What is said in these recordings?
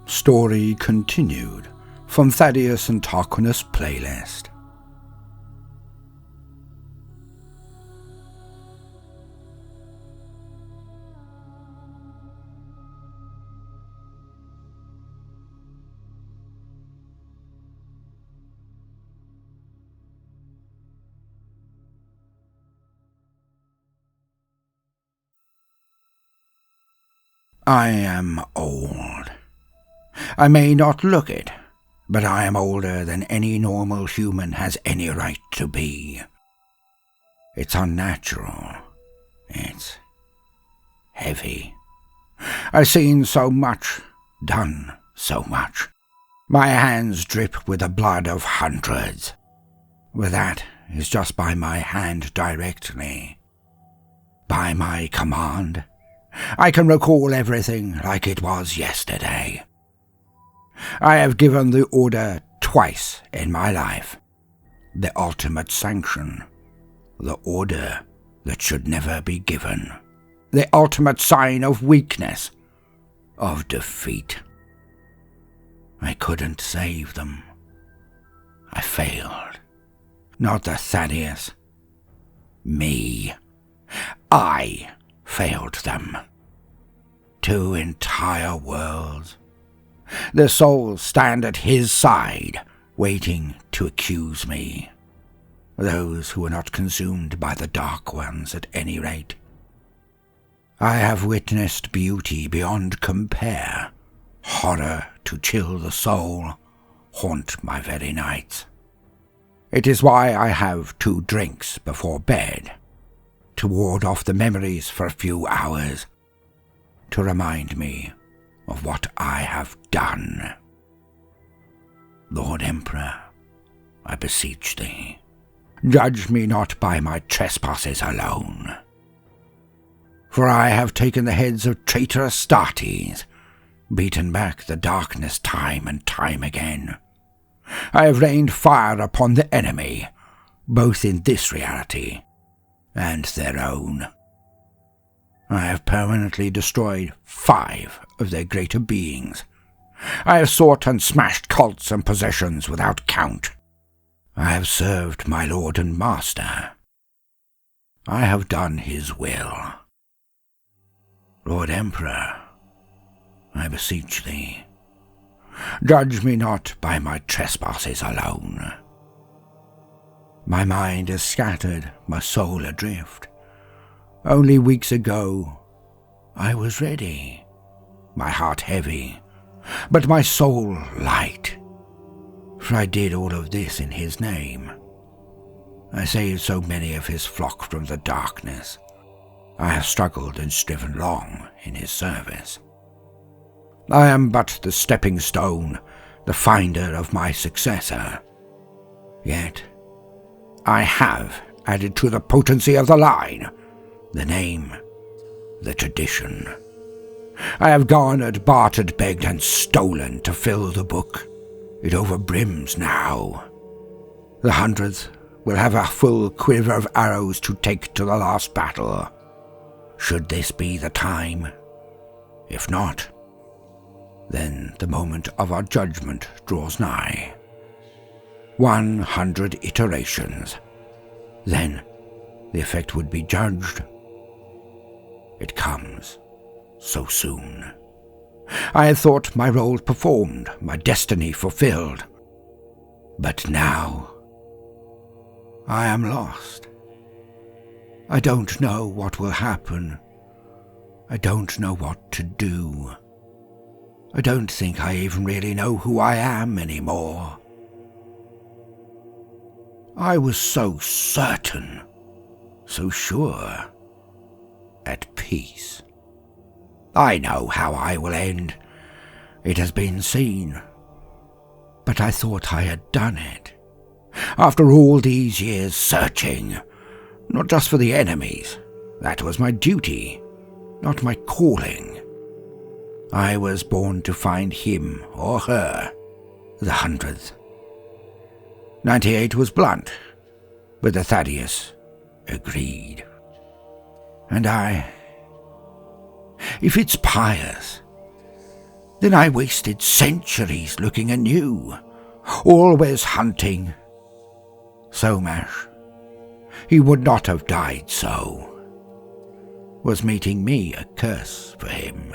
Story continued from Thaddeus and Tarquinus playlist. I am old. I may not look it, but I am older than any normal human has any right to be. It's unnatural. It's heavy. I've seen so much, done so much. My hands drip with the blood of hundreds. But that is just by my hand directly. By my command. I can recall everything like it was yesterday. I have given the order twice in my life. The ultimate sanction. The order that should never be given. The ultimate sign of weakness. Of defeat. I couldn't save them. I failed. Not the Thaddeus. Me. I failed them. 2 entire worlds. The souls stand at his side, waiting to accuse me. Those who are not consumed by the Dark Ones at any rate. I have witnessed beauty beyond compare, horror to chill the soul, haunt my very nights. It is why I have 2 drinks before bed, to ward off the memories for a few hours, to remind me of what I have done. Lord Emperor, I beseech thee, judge me not by my trespasses alone. For I have taken the heads of traitorous Astartes, beaten back the darkness time and time again. I have rained fire upon the enemy, both in this reality and their own. I have permanently destroyed 5 of their greater beings. I have sought and smashed cults and possessions without count. I have served my lord and master. I have done his will. Lord Emperor, I beseech thee, judge me not by my trespasses alone. My mind is scattered, my soul adrift. Only weeks ago, I was ready, my heart heavy, but my soul light. For I did all of this in his name. I saved so many of his flock from the darkness. I have struggled and striven long in his service. I am but the stepping stone, the finder of my successor. Yet, I have added to the potency of the line, the name, the tradition. I have garnered, bartered, begged, and stolen to fill the book. It overbrims now. The 100th will have a full quiver of arrows to take to the last battle. Should this be the time? If not, then the moment of our judgment draws nigh. 100 iterations. Then the effect would be judged. It comes so soon. I had thought my role performed, my destiny fulfilled. But now, I am lost. I don't know what will happen. I don't know what to do. I don't think I even really know who I am anymore. I was so certain, so sure, at peace. I know how I will end. It has been seen. But I thought I had done it. After all these years searching, not just for the enemies. That was my duty, not my calling. I was born to find him or her, the 100th. 98 was blunt, but the Thaddeus agreed. And if it's pious, Then I wasted centuries looking anew, always hunting. So Mash, he would not have died so. Was meeting me a curse for him?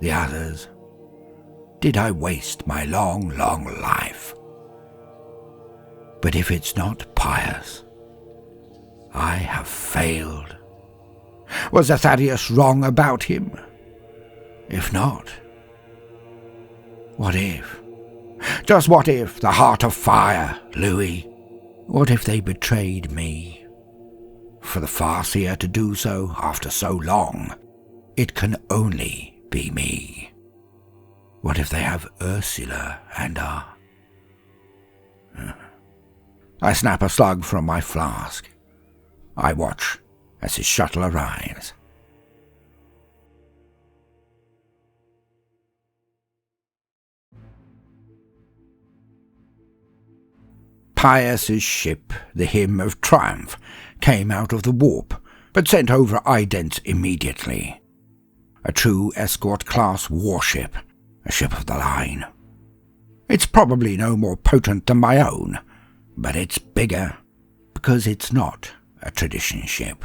The others, did I waste my long, long life? But if it's not pious, I have failed. Was Thaddeus wrong about him? If not, what if? Just what if the heart of fire, Louis? What if they betrayed me? For the Farseer to do so after so long, it can only be me. What if they have Ursula and I snap a slug from my flask. I watch as his shuttle arrives. Pius's ship, the Hymn of Triumph, came out of the warp, but sent over idents immediately. A true escort-class warship, a ship of the line. It's probably no more potent than my own, but it's bigger, because it's not a tradition ship.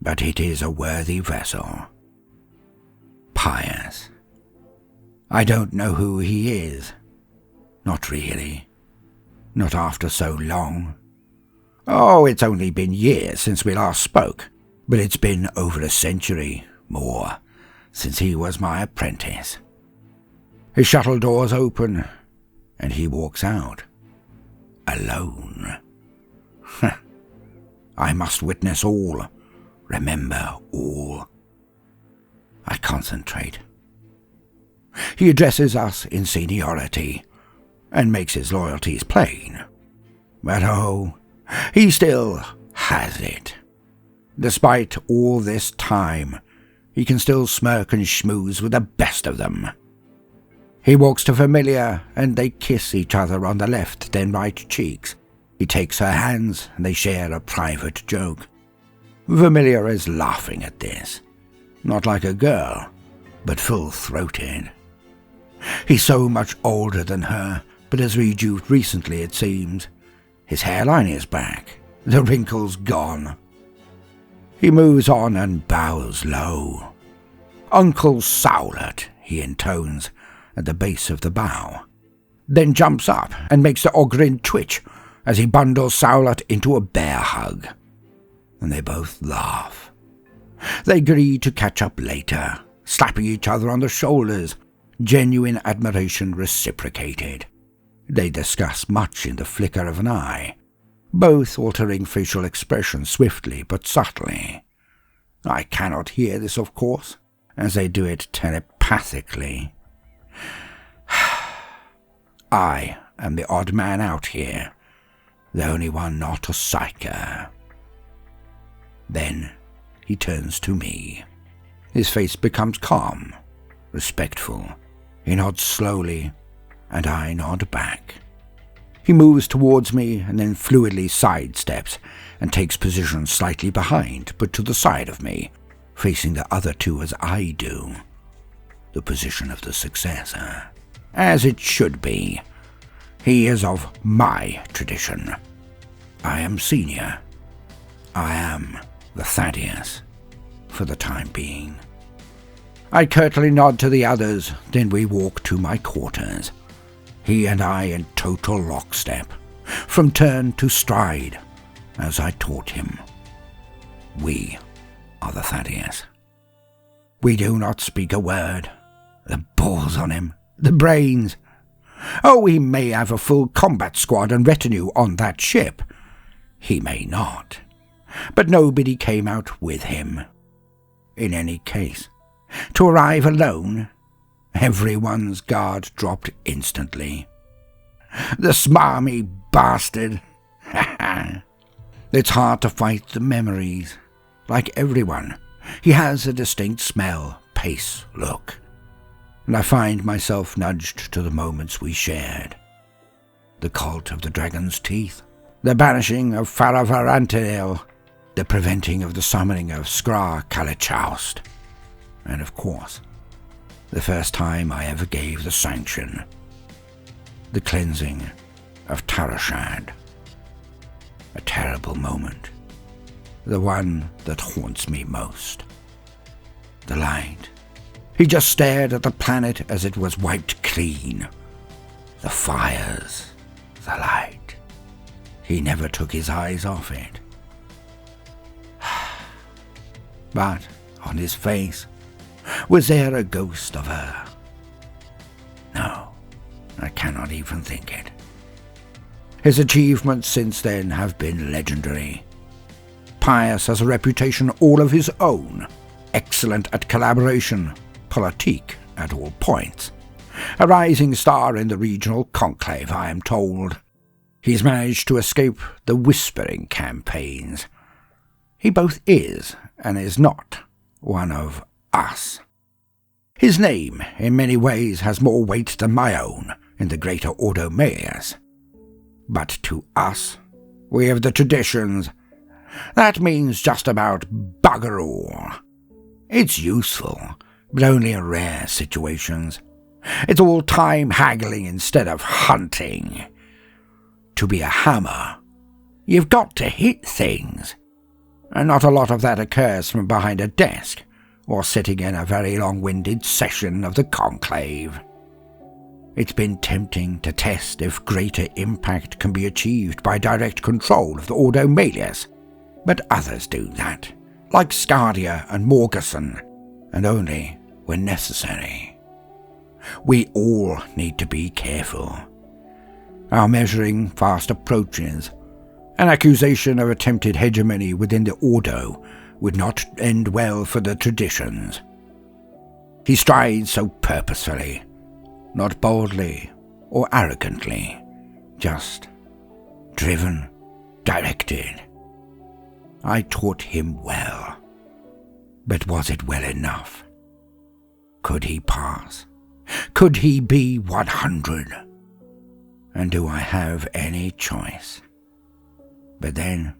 But it is a worthy vessel. Pius. I don't know who he is. Not really. Not after so long. Oh, it's only been years since we last spoke, but it's been over a century, more, since he was my apprentice. His shuttle doors open, and he walks out. Alone. I must witness all, remember all. I concentrate. He addresses us in seniority, and makes his loyalties plain. But oh, he still has it. Despite all this time, he can still smirk and schmooze with the best of them. He walks to Familia, and they kiss each other on the left then right cheeks. He takes her hands, and they share a private joke. Familia is laughing at this. Not like a girl, but full-throated. He's so much older than her, but has rejuvened recently, it seems. His hairline is back, the wrinkles gone. He moves on and bows low. Uncle Sowlet, he intones, at the base of the bow, then jumps up and makes the Ogrin twitch as he bundles Sowlet into a bear hug. And they both laugh. They agree to catch up later, slapping each other on the shoulders, genuine admiration reciprocated. They discuss much in the flicker of an eye, both altering facial expression swiftly but subtly. I cannot hear this, of course, as they do it telepathically. I am the odd man out here, the only one not a psycho. Then he turns to me. His face becomes calm, respectful. He nods slowly, and I nod back. He moves towards me and then fluidly sidesteps and takes position slightly behind, but to the side of me, facing the other two as I do. The position of the successor. As it should be. He is of my tradition. I am senior. I am the Thaddeus, for the time being. I curtly nod to the others, then we walk to my quarters. He and I in total lockstep, from turn to stride, as I taught him. We are the Thaddeus. We do not speak a word. The balls on him, the brains. Oh, he may have a full combat squad and retinue on that ship. He may not. But nobody came out with him. In any case, to arrive alone, everyone's guard dropped instantly. The smarmy bastard. It's hard to fight the memories. Like everyone, he has a distinct smell, pace, look. And I find myself nudged to the moments we shared. The cult of the dragon's teeth, the banishing of Faravarantil, the preventing of the summoning of Skra Kalichaust, and of course, The first time I ever gave the sanction. The cleansing of Tarquinus. A terrible moment. The one that haunts me most. The light. He just stared at the planet as it was wiped clean. The fires. The light. He never took his eyes off it. But on his face, was there a ghost of her? No, I cannot even think it. His achievements since then have been legendary. Pius has a reputation all of his own, excellent at collaboration, politique at all points. A rising star in the regional conclave, I am told. He's managed to escape the whispering campaigns. He both is and is not one of us. His name, in many ways, has more weight than my own in the greater Ordo Malleus. But to us, we have the traditions. That means just about bugger all. It's useful, but only in rare situations. It's all time haggling instead of hunting. To be a hammer, you've got to hit things. And not a lot of that occurs from behind a desk, or sitting in a very long-winded session of the conclave. It's been tempting to test if greater impact can be achieved by direct control of the Ordo Malleus, but others do that, like Scardia and Morgerson, and only when necessary. We all need to be careful. Our measuring fast approaches. An accusation of attempted hegemony within the Ordo would not end well for the traditions. He strides so purposefully, not boldly or arrogantly, just driven, directed. I taught him well, but was it well enough? Could he pass? Could he be 100? And do I have any choice? But then,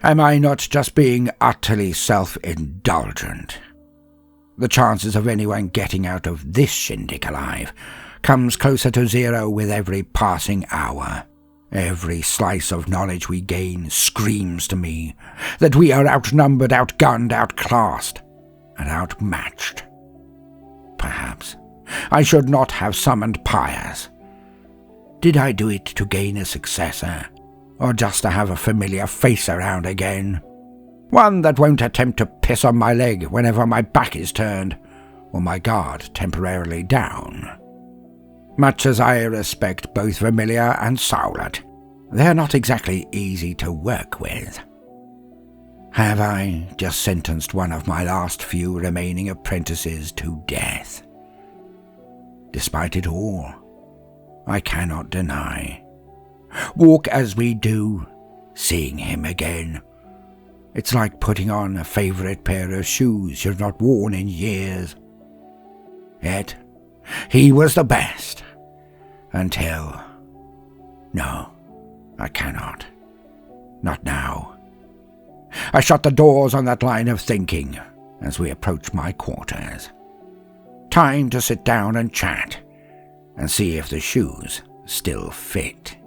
am I not just being utterly self-indulgent? The chances of anyone getting out of this shindig alive comes closer to zero with every passing hour. Every slice of knowledge we gain screams to me that we are outnumbered, outgunned, outclassed, and outmatched. Perhaps I should not have summoned Pius. Did I do it to gain a successor, or just to have a familiar face around again? One that won't attempt to piss on my leg whenever my back is turned, or my guard temporarily down. Much as I respect both Vermilia and Saulet, they're not exactly easy to work with. Have I just sentenced one of my last few remaining apprentices to death? Despite it all, I cannot deny. Walk as we do, seeing him again. It's like putting on a favourite pair of shoes you've not worn in years. Yet, he was the best. Until... No, I cannot. Not now. I shut the doors on that line of thinking as we approach my quarters. Time to sit down and chat, and see if the shoes still fit.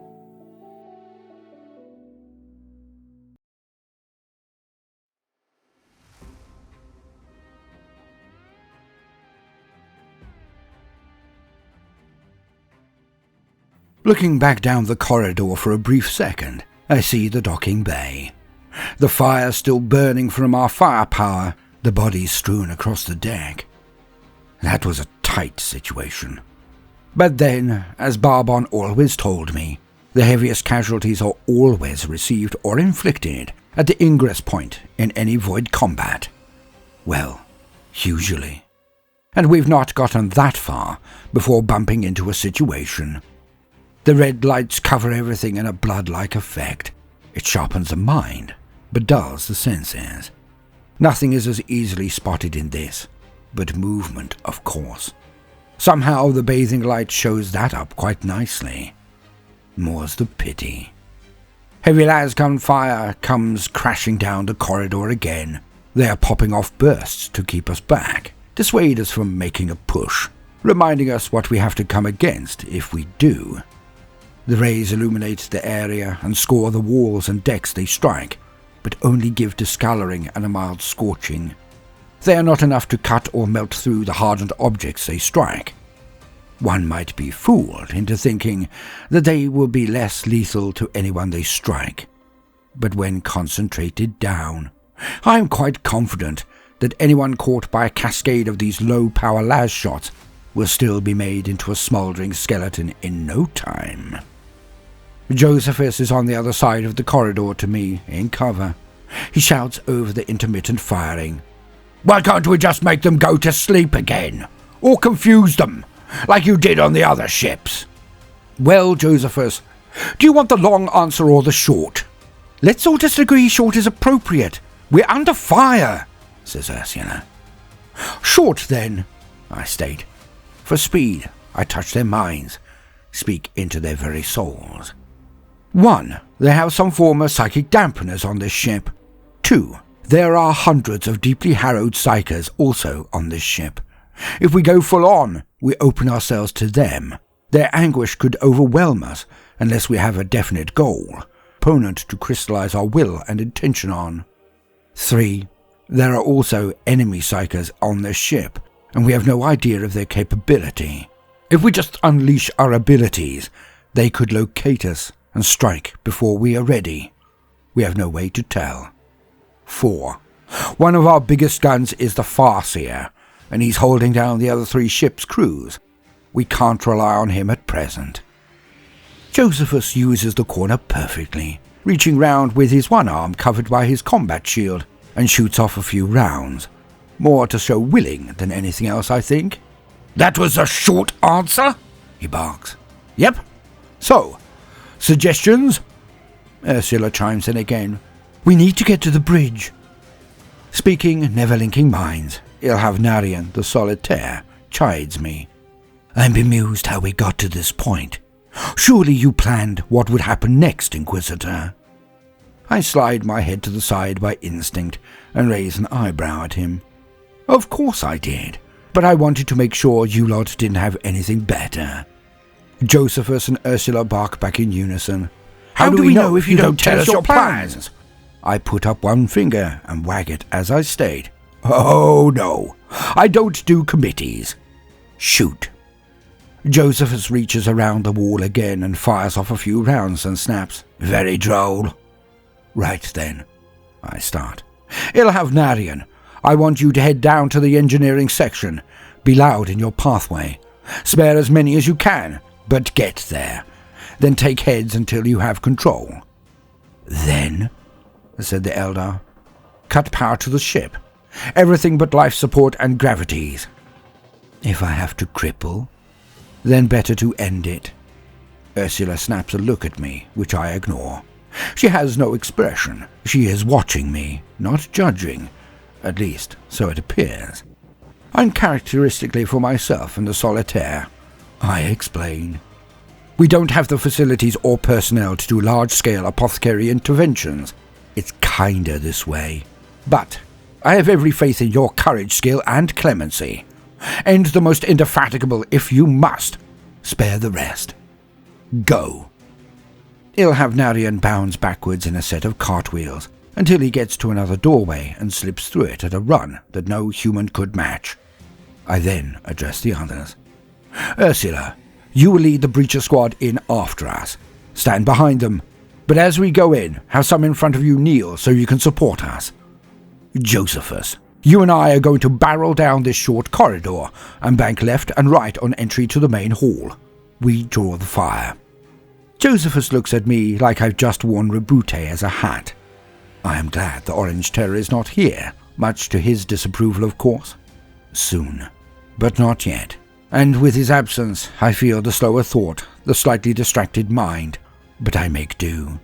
Looking back down the corridor for a brief second, I see the docking bay. The fire still burning from our firepower, the bodies strewn across the deck. That was a tight situation. But then, as Barbon always told me, the heaviest casualties are always received or inflicted at the ingress point in any void combat. Well, usually. And we've not gotten that far before bumping into a situation. The red lights cover everything in a blood-like effect. It sharpens the mind, but dulls the senses. Nothing is as easily spotted in this, but movement, of course. Somehow the bathing light shows that up quite nicely. More's the pity. Heavy lasgun fire comes crashing down the corridor again. They are popping off bursts to keep us back, dissuade us from making a push, reminding us what we have to come against if we do. The rays illuminate the area and score the walls and decks they strike, but only give discoloring and a mild scorching. They are not enough to cut or melt through the hardened objects they strike. One might be fooled into thinking that they will be less lethal to anyone they strike, but when concentrated down, I am quite confident that anyone caught by a cascade of these low-power las shots will still be made into a smouldering skeleton in no time. Josephus is on the other side of the corridor to me, in cover. He shouts over the intermittent firing, "Why can't we just make them go to sleep again? Or confuse them, like you did on the other ships?" "Well, Josephus, do you want the long answer or the short?" "Let's all just agree short is appropriate. We're under fire," says Ursula. "Short, then," I state. For speed, I touch their minds, speak into their very souls. 1. They have some form of psychic dampeners on this ship. 2. There are hundreds of deeply harrowed psychers also on this ship. If we go full on, we open ourselves to them. Their anguish could overwhelm us unless we have a definite goal, opponent to crystallize our will and intention on. 3. There are also enemy psychers on this ship, and we have no idea of their capability. If we just unleash our abilities, they could locate us and strike before we are ready. We have no way to tell. 4. One of our biggest guns is the Farseer, and he's holding down the other 3 ships' crews. We can't rely on him at present. Josephus uses the corner perfectly, reaching round with his one arm covered by his combat shield, and shoots off a few rounds. More to show willing than anything else, I think. "That was a short answer?" he barks. "Yep. So, suggestions?" Ursula chimes in again. "We need to get to the bridge." Speaking never linking minds, Ilhavnarian the Solitaire chides me. "I'm bemused how we got to this point. Surely you planned what would happen next, Inquisitor." I slide my head to the side by instinct and raise an eyebrow at him. "Of course I did, but I wanted to make sure you lot didn't have anything better." Josephus and Ursula bark back in unison. "How do we know if you don't tell us your plans?" I put up one finger and wag it as I state, "Oh no, I don't do committees. Shoot." Josephus reaches around the wall again and fires off a few rounds and snaps, "Very droll." "Right then," I start. "Ilhavnarian, I want you to head down to the engineering section. Be loud in your pathway. Spare as many as you can, but get there. Then take heads until you have control." "Then," said the Eldar, "cut power to the ship. Everything but life support and gravities. If I have to cripple, then better to end it." Ursula snaps a look at me, which I ignore. She has no expression. She is watching me, not judging. At least, so it appears. Uncharacteristically for myself and the Solitaire, I explain. "We don't have the facilities or personnel to do large-scale apothecary interventions. It's kinda this way. But I have every faith in your courage, skill, and clemency. End the most indefatigable if you must. Spare the rest. Go." Ilhavnarian bounds backwards in a set of cartwheels until he gets to another doorway and slips through it at a run that no human could match. I then address the others. "Ursula, you will lead the breacher squad in after us. Stand behind them, but as we go in, have some in front of you kneel so you can support us. Josephus, you and I are going to barrel down this short corridor and bank left and right on entry to the main hall. We draw the fire." Josephus looks at me like I've just worn Rebute as a hat. I am glad the Orange Terror is not here, much to his disapproval, of course. Soon, but not yet. And with his absence, I feel the slower thought, the slightly distracted mind, but I make do.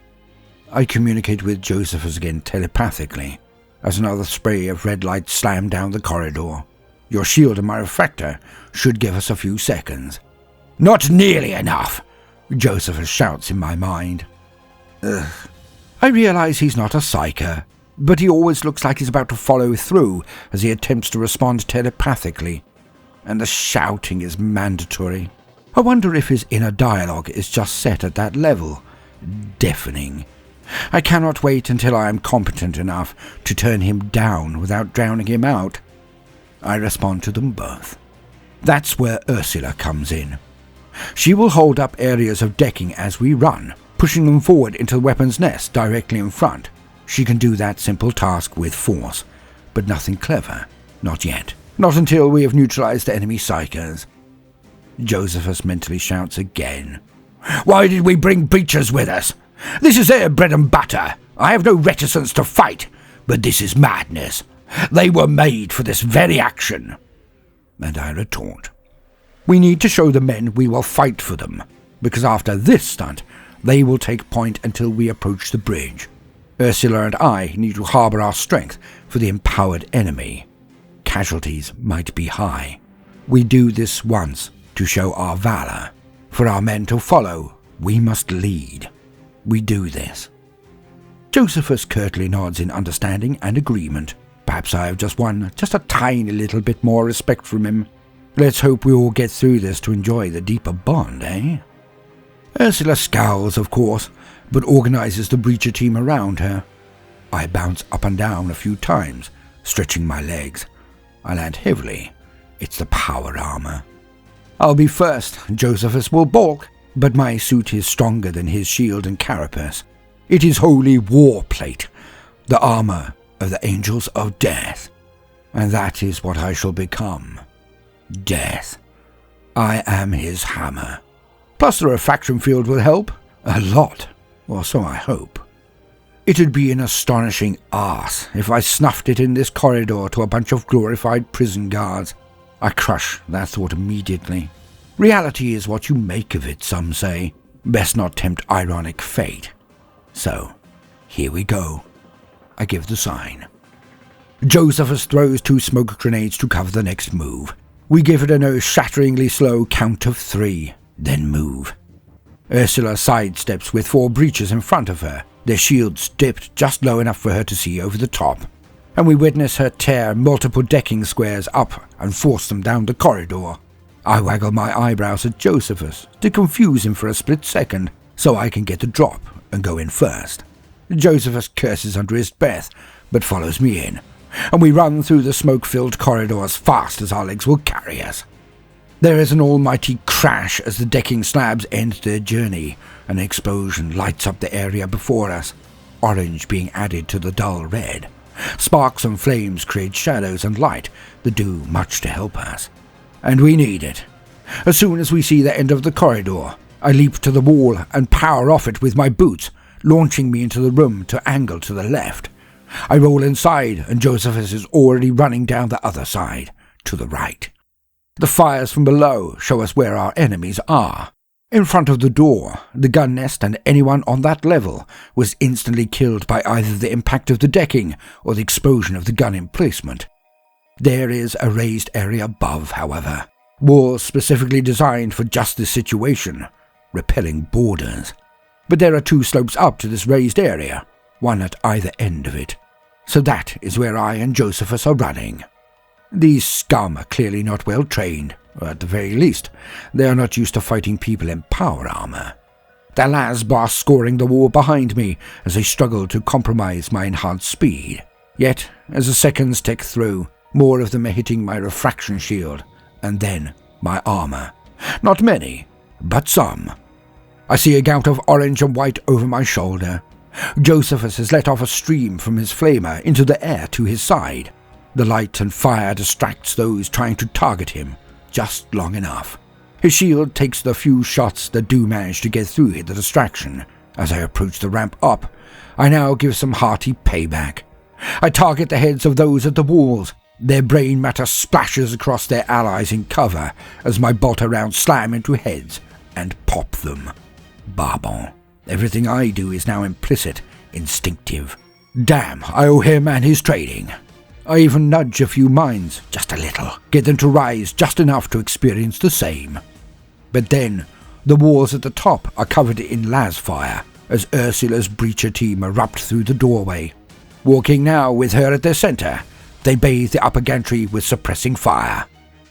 I communicate with Josephus again telepathically, as another spray of red light slammed down the corridor. Your shield and my refractor should give us a few seconds. "Not nearly enough," Josephus shouts in my mind. I realize he's not a psyker, but he always looks like he's about to follow through as he attempts to respond telepathically. And the shouting is mandatory. I wonder if his inner dialogue is just set at that level. Deafening. I cannot wait until I am competent enough to turn him down without drowning him out. I respond to them both. That's where Ursula comes in. She will hold up areas of decking as we run, pushing them forward into the weapon's nest directly in front. She can do that simple task with force, but nothing clever. Not yet. Not until we have neutralized the enemy psychers. Josephus mentally shouts again. Why did we bring breachers with us? This is their bread and butter. I have no reticence to fight, but this is madness. They were made for this very action. And I retort. We need to show the men we will fight for them, because after this stunt, they will take point until we approach the bridge. Ursula and I need to harbour our strength for the empowered enemy. Casualties might be high. We do this once to show our valour. For our men to follow, we must lead. We do this. Josephus curtly nods in understanding and agreement. Perhaps I have just won just a tiny little bit more respect from him. Let's hope we all get through this to enjoy the deeper bond, eh? Ursula scowls, of course, but organises the breacher team around her. I bounce up and down a few times, stretching my legs. I land heavily. It's the power armor. I'll be first. Josephus will balk, but my suit is stronger than his shield and carapace. It is holy war plate, the armor of the angels of death. And that is what I shall become. Death. I am his hammer. Plus the refraction field will help. A lot. Or so I hope. It'd be an astonishing arse if I snuffed it in this corridor to a bunch of glorified prison guards. I crush that thought immediately. Reality is what you make of it, some say. Best not tempt ironic fate. So, here we go. I give the sign. Josephus throws 2 smoke grenades to cover the next move. We give it a nose-shatteringly slow count of 3, then move. Ursula sidesteps with 4 breachers in front of her, their shields dipped just low enough for her to see over the top, and we witness her tear multiple decking squares up and force them down the corridor. I waggle my eyebrows at Josephus to confuse him for a split second so I can get the drop and go in first. Josephus curses under his breath, but follows me in, and we run through the smoke-filled corridor as fast as our legs will carry us. There is an almighty crash as the decking slabs end their journey. An explosion lights up the area before us, orange being added to the dull red. Sparks and flames create shadows and light that do much to help us. And we need it. As soon as we see the end of the corridor, I leap to the wall and power off it with my boots, launching me into the room to angle to the left. I roll inside, and Josephus is already running down the other side, to the right. The fires from below show us where our enemies are. In front of the door, the gun nest and anyone on that level was instantly killed by either the impact of the decking or the explosion of the gun emplacement. There is a raised area above, however, walls specifically designed for just this situation, repelling boarders. But there are 2 slopes up to this raised area, one at either end of it. So that is where I and Josephus are running. These scum are clearly not well trained, or at the very least, they are not used to fighting people in power armor. The lads bar scoring the wall behind me as they struggle to compromise my enhanced speed. Yet, as the seconds tick through, more of them are hitting my refraction shield, and then my armor. Not many, but some. I see a gout of orange and white over my shoulder. Josephus has let off a stream from his flamer into the air to his side. The light and fire distracts those trying to target him, just long enough. His shield takes the few shots that do manage to get through the distraction. As I approach the ramp up, I now give some hearty payback. I target the heads of those at the walls. Their brain matter splashes across their allies in cover as my bolter rounds slam into heads and pop them. Barbon. Everything I do is now implicit, instinctive. Damn, I owe him and his trading. I even nudge a few minds, just a little, get them to rise just enough to experience the same. But then, the walls at the top are covered in las fire as Ursula's breacher team erupt through the doorway. Walking now with her at their centre, they bathe the upper gantry with suppressing fire,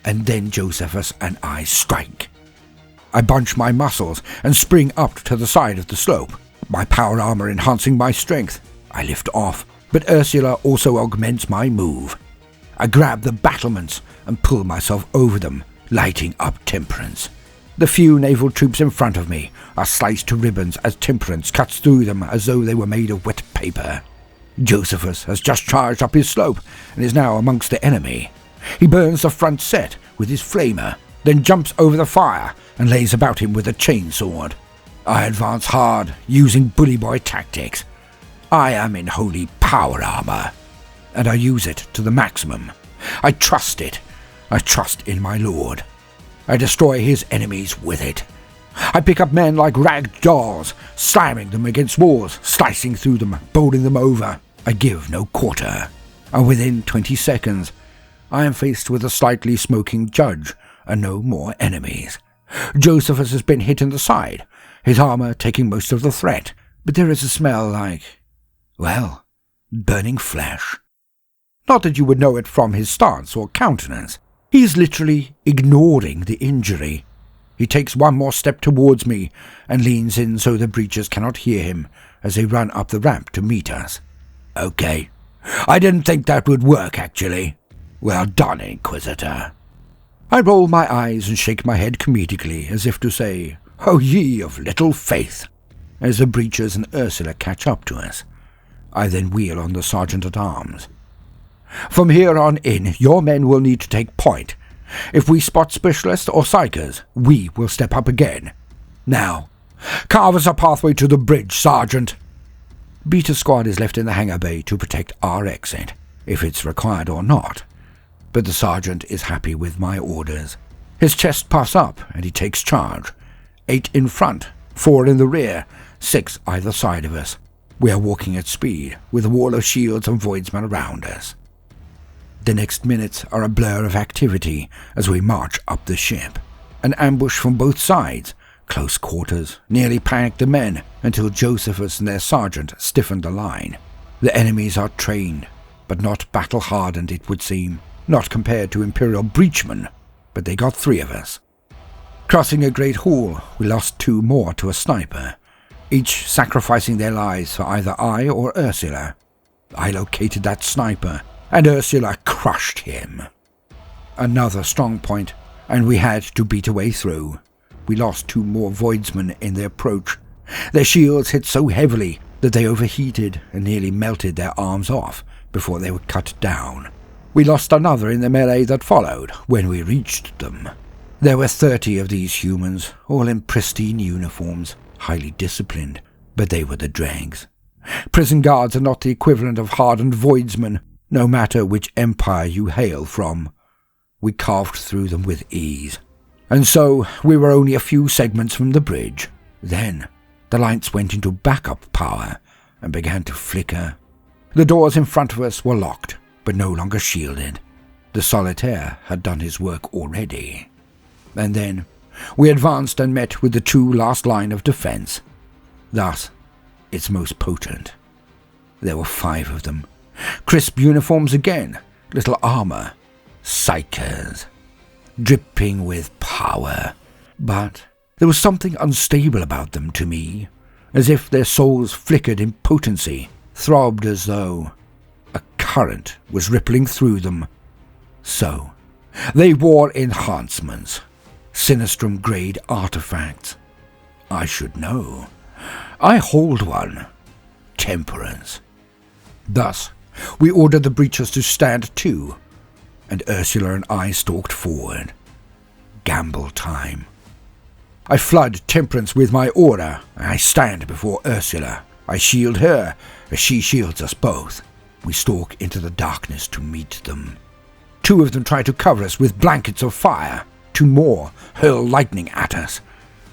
and then Josephus and I strike. I bunch my muscles and spring up to the side of the slope, my power armor enhancing my strength. I lift off, but Ursula also augments my move. I grab the battlements and pull myself over them, lighting up Temperance. The few naval troops in front of me are sliced to ribbons as Temperance cuts through them as though they were made of wet paper. Josephus has just charged up his slope and is now amongst the enemy. He burns the front set with his flamer, then jumps over the fire and lays about him with a chainsword. I advance hard, using bully boy tactics. I am in holy power armor, and I use it to the maximum. I trust it. I trust in my lord. I destroy his enemies with it. I pick up men like rag dolls, slamming them against walls, slicing through them, bowling them over. I give no quarter, and within 20 seconds, I am faced with a slightly smoking judge and no more enemies. Josephus has been hit in the side, his armor taking most of the threat, but there is a smell like, well, burning flesh. Not that you would know it from his stance or countenance. He is literally ignoring the injury. He takes one more step towards me and leans in so the breachers cannot hear him as they run up the ramp to meet us. Okay, I didn't think that would work, actually. Well done, Inquisitor. I roll my eyes and shake my head comedically, as if to say, "O ye of little faith," as the breachers and Ursula catch up to us. I then wheel on the sergeant-at-arms. From here on in, your men will need to take point. If we spot specialists or psychers, we will step up again. Now, carve us a pathway to the bridge, Sergeant. Beta Squad is left in the hangar bay to protect our exit, if it's required or not. But the sergeant is happy with my orders. His chest puffs up and he takes charge. 8 in front, 4 in the rear, 6 either side of us. We are walking at speed, with a wall of shields and voidsmen around us. The next minutes are a blur of activity as we march up the ship. An ambush from both sides, close quarters, nearly panicked the men until Josephus and their sergeant stiffened the line. The enemies are trained, but not battle-hardened, it would seem. Not compared to Imperial breachmen, but they got 3 of us. Crossing a great hall, we lost 2 more to a sniper, each sacrificing their lives for either I or Ursula. I located that sniper, and Ursula crushed him. Another strong point, and we had to beat a way through. We lost 2 more voidsmen in the approach. Their shields hit so heavily that they overheated and nearly melted their arms off before they were cut down. We lost another in the melee that followed when we reached them. There were 30 of these humans, all in pristine uniforms, highly disciplined, but they were the dregs. Prison guards are not the equivalent of hardened voidsmen, no matter which empire you hail from. We carved through them with ease. And so we were only a few segments from the bridge. Then the lights went into backup power and began to flicker. The doors in front of us were locked, but no longer shielded. The solitaire had done his work already. And then we advanced and met with the true last line of defense. Thus, its most potent. There were 5 of them. Crisp uniforms again, little armor, psychers, dripping with power. But there was something unstable about them to me, as if their souls flickered in potency, throbbed as though a current was rippling through them. So, they wore enhancements, Sinistrum-grade artifacts. I should know. I hold one. Temperance. Thus, we ordered the breachers to stand to, and Ursula and I stalked forward. Gamble time. I flood Temperance with my order, and I stand before Ursula. I shield her, as she shields us both. We stalk into the darkness to meet them. 2 of them try to cover us with blankets of fire. 2 more hurl lightning at us.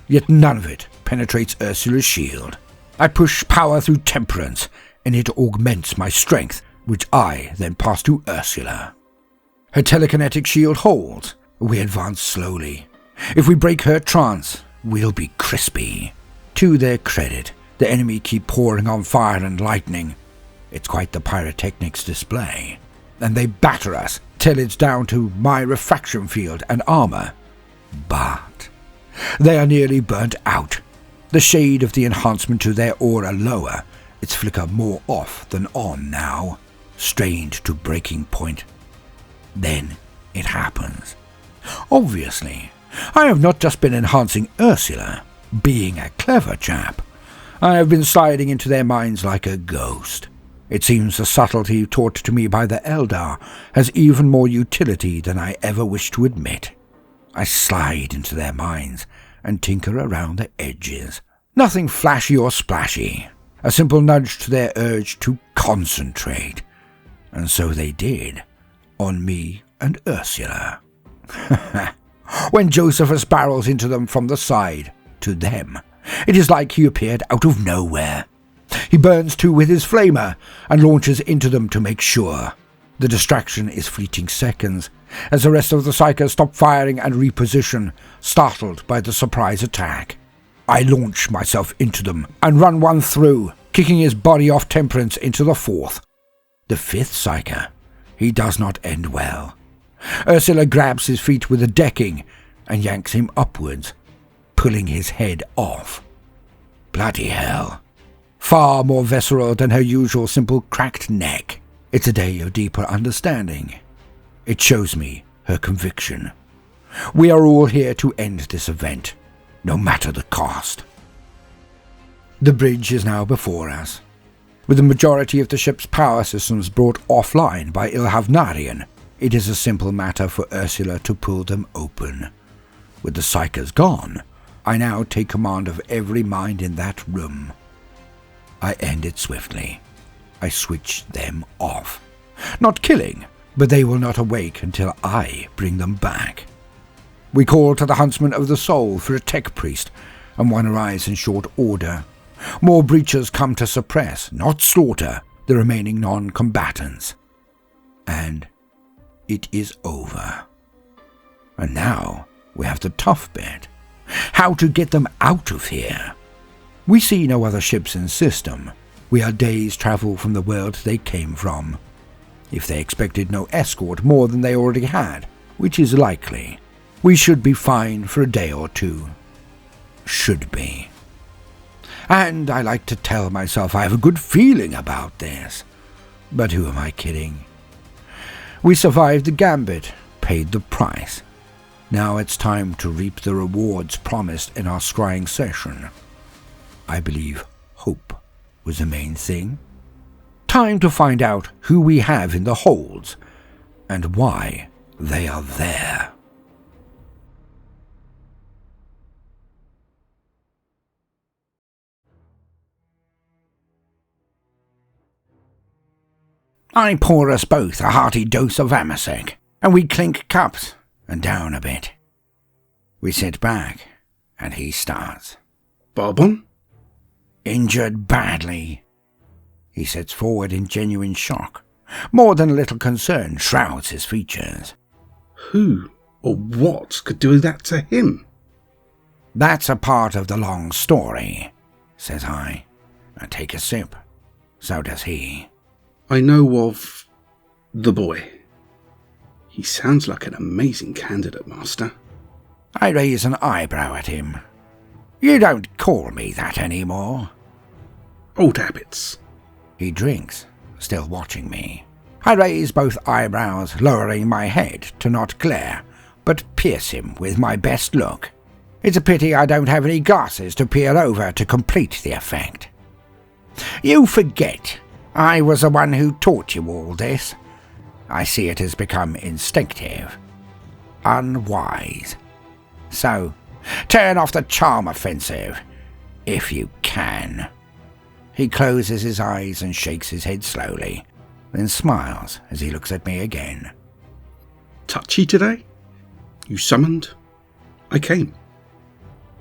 Yet none of it penetrates Ursula's shield. I push power through Temperance, and it augments my strength, which I then pass to Ursula. Her telekinetic shield holds. We advance slowly. If we break her trance, we'll be crispy. To their credit, the enemy keep pouring on fire and lightning. It's quite the pyrotechnics display. And they batter us till it's down to my refraction field and armor. But they are nearly burnt out. The shade of the enhancement to their aura lower, its flicker more off than on now, strained to breaking point. Then it happens. Obviously, I have not just been enhancing Ursula, being a clever chap. I have been sliding into their minds like a ghost. It seems the subtlety taught to me by the Eldar has even more utility than I ever wished to admit. I slide into their minds and tinker around the edges. Nothing flashy or splashy. A simple nudge to their urge to concentrate. And so they did, on me and Ursula. When Josephus barrels into them from the side, to them, it is like he appeared out of nowhere. He burns too with his flamer and launches into them to make sure. The distraction is fleeting seconds, as the rest of the psychers stop firing and reposition, startled by the surprise attack. I launch myself into them and run one through, kicking his body off temperance into the fourth. The fifth psyker, he does not end well. Ursula grabs his feet with a decking and yanks him upwards, pulling his head off. Bloody hell. Far more visceral than her usual simple cracked neck. It's a day of deeper understanding. It shows me her conviction. We are all here to end this event, no matter the cost. The bridge is now before us. With the majority of the ship's power systems brought offline by Ilhavnarian, it is a simple matter for Ursula to pull them open. With the psychers gone, I now take command of every mind in that room. I end it swiftly. I switch them off. Not killing, but they will not awake until I bring them back. We call to the Huntsman of the Soul for a tech priest, and one arrives in short order. More breachers come to suppress, not slaughter, the remaining non-combatants. And it is over. And now we have the tough bit. How to get them out of here. We see no other ships in system. We are days' travel from the world they came from. If they expected no escort more than they already had, which is likely, we should be fine for a day or two. Should be. And I like to tell myself I have a good feeling about this. But who am I kidding? We survived the gambit, paid the price. Now it's time to reap the rewards promised in our scrying session. I believe hope was the main thing. Time to find out who we have in the holds, and why they are there. I pour us both a hearty dose of Amasec, and we clink cups and down a bit. We sit back, and he starts. Bourbon? Injured badly. He sits forward in genuine shock. More than a little concern shrouds his features. Who or what could do that to him? That's a part of the long story, says I. I take a sip. So does he. I know of the boy. He sounds like an amazing candidate, Master. I raise an eyebrow at him. You don't call me that anymore. Old habits. He drinks, still watching me. I raise both eyebrows, lowering my head to not glare, but pierce him with my best look. It's a pity I don't have any glasses to peer over to complete the effect. You forget, I was the one who taught you all this. I see it has become instinctive. Unwise. So, turn off the charm offensive, if you can. He closes his eyes and shakes his head slowly, then smiles as he looks at me again. Touchy today? You summoned? I came.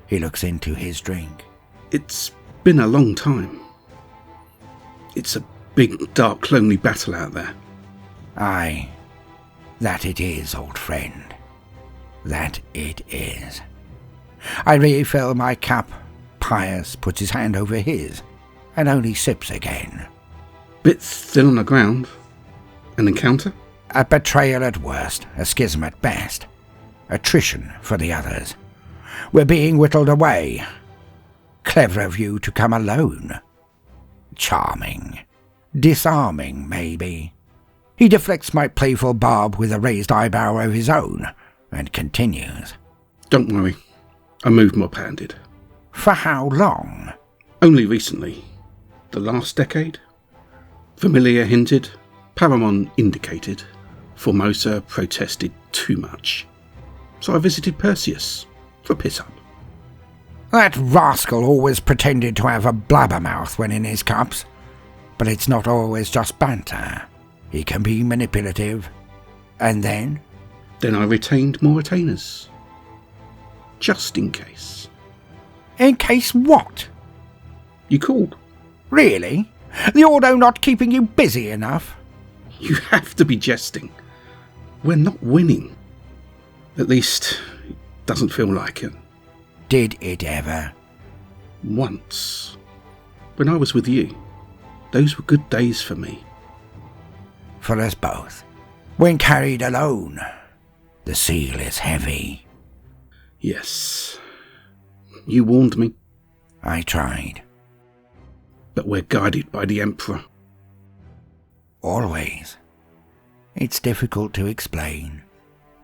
He looks into his drink. It's been a long time. It's a big, dark, lonely battle out there. Aye, that it is, old friend. That it is. I refill my cup. Pius puts his hand over his, and only sips again. Bit still on the ground. An encounter? A betrayal at worst, a schism at best. Attrition for the others. We're being whittled away. Clever of you to come alone. Charming. Disarming, maybe. He deflects my playful barb with a raised eyebrow of his own, and continues. Don't worry. I moved mob-handed. For how long? Only recently. The last decade. Familiar hinted. Paramon indicated. Formosa protested too much. So I visited Perseus for a piss-up. That rascal always pretended to have a blabbermouth when in his cups. But it's not always just banter. He can be manipulative. And then? Then I retained more retainers. Just in case. In case what? You called. Really? The Ordo not keeping you busy enough? You have to be jesting. We're not winning. At least, it doesn't feel like it. Did it ever? Once. When I was with you. Those were good days for me. For us both. When carried alone. The seal is heavy. Yes. You warned me. I tried. But we're guided by the Emperor. Always. It's difficult to explain.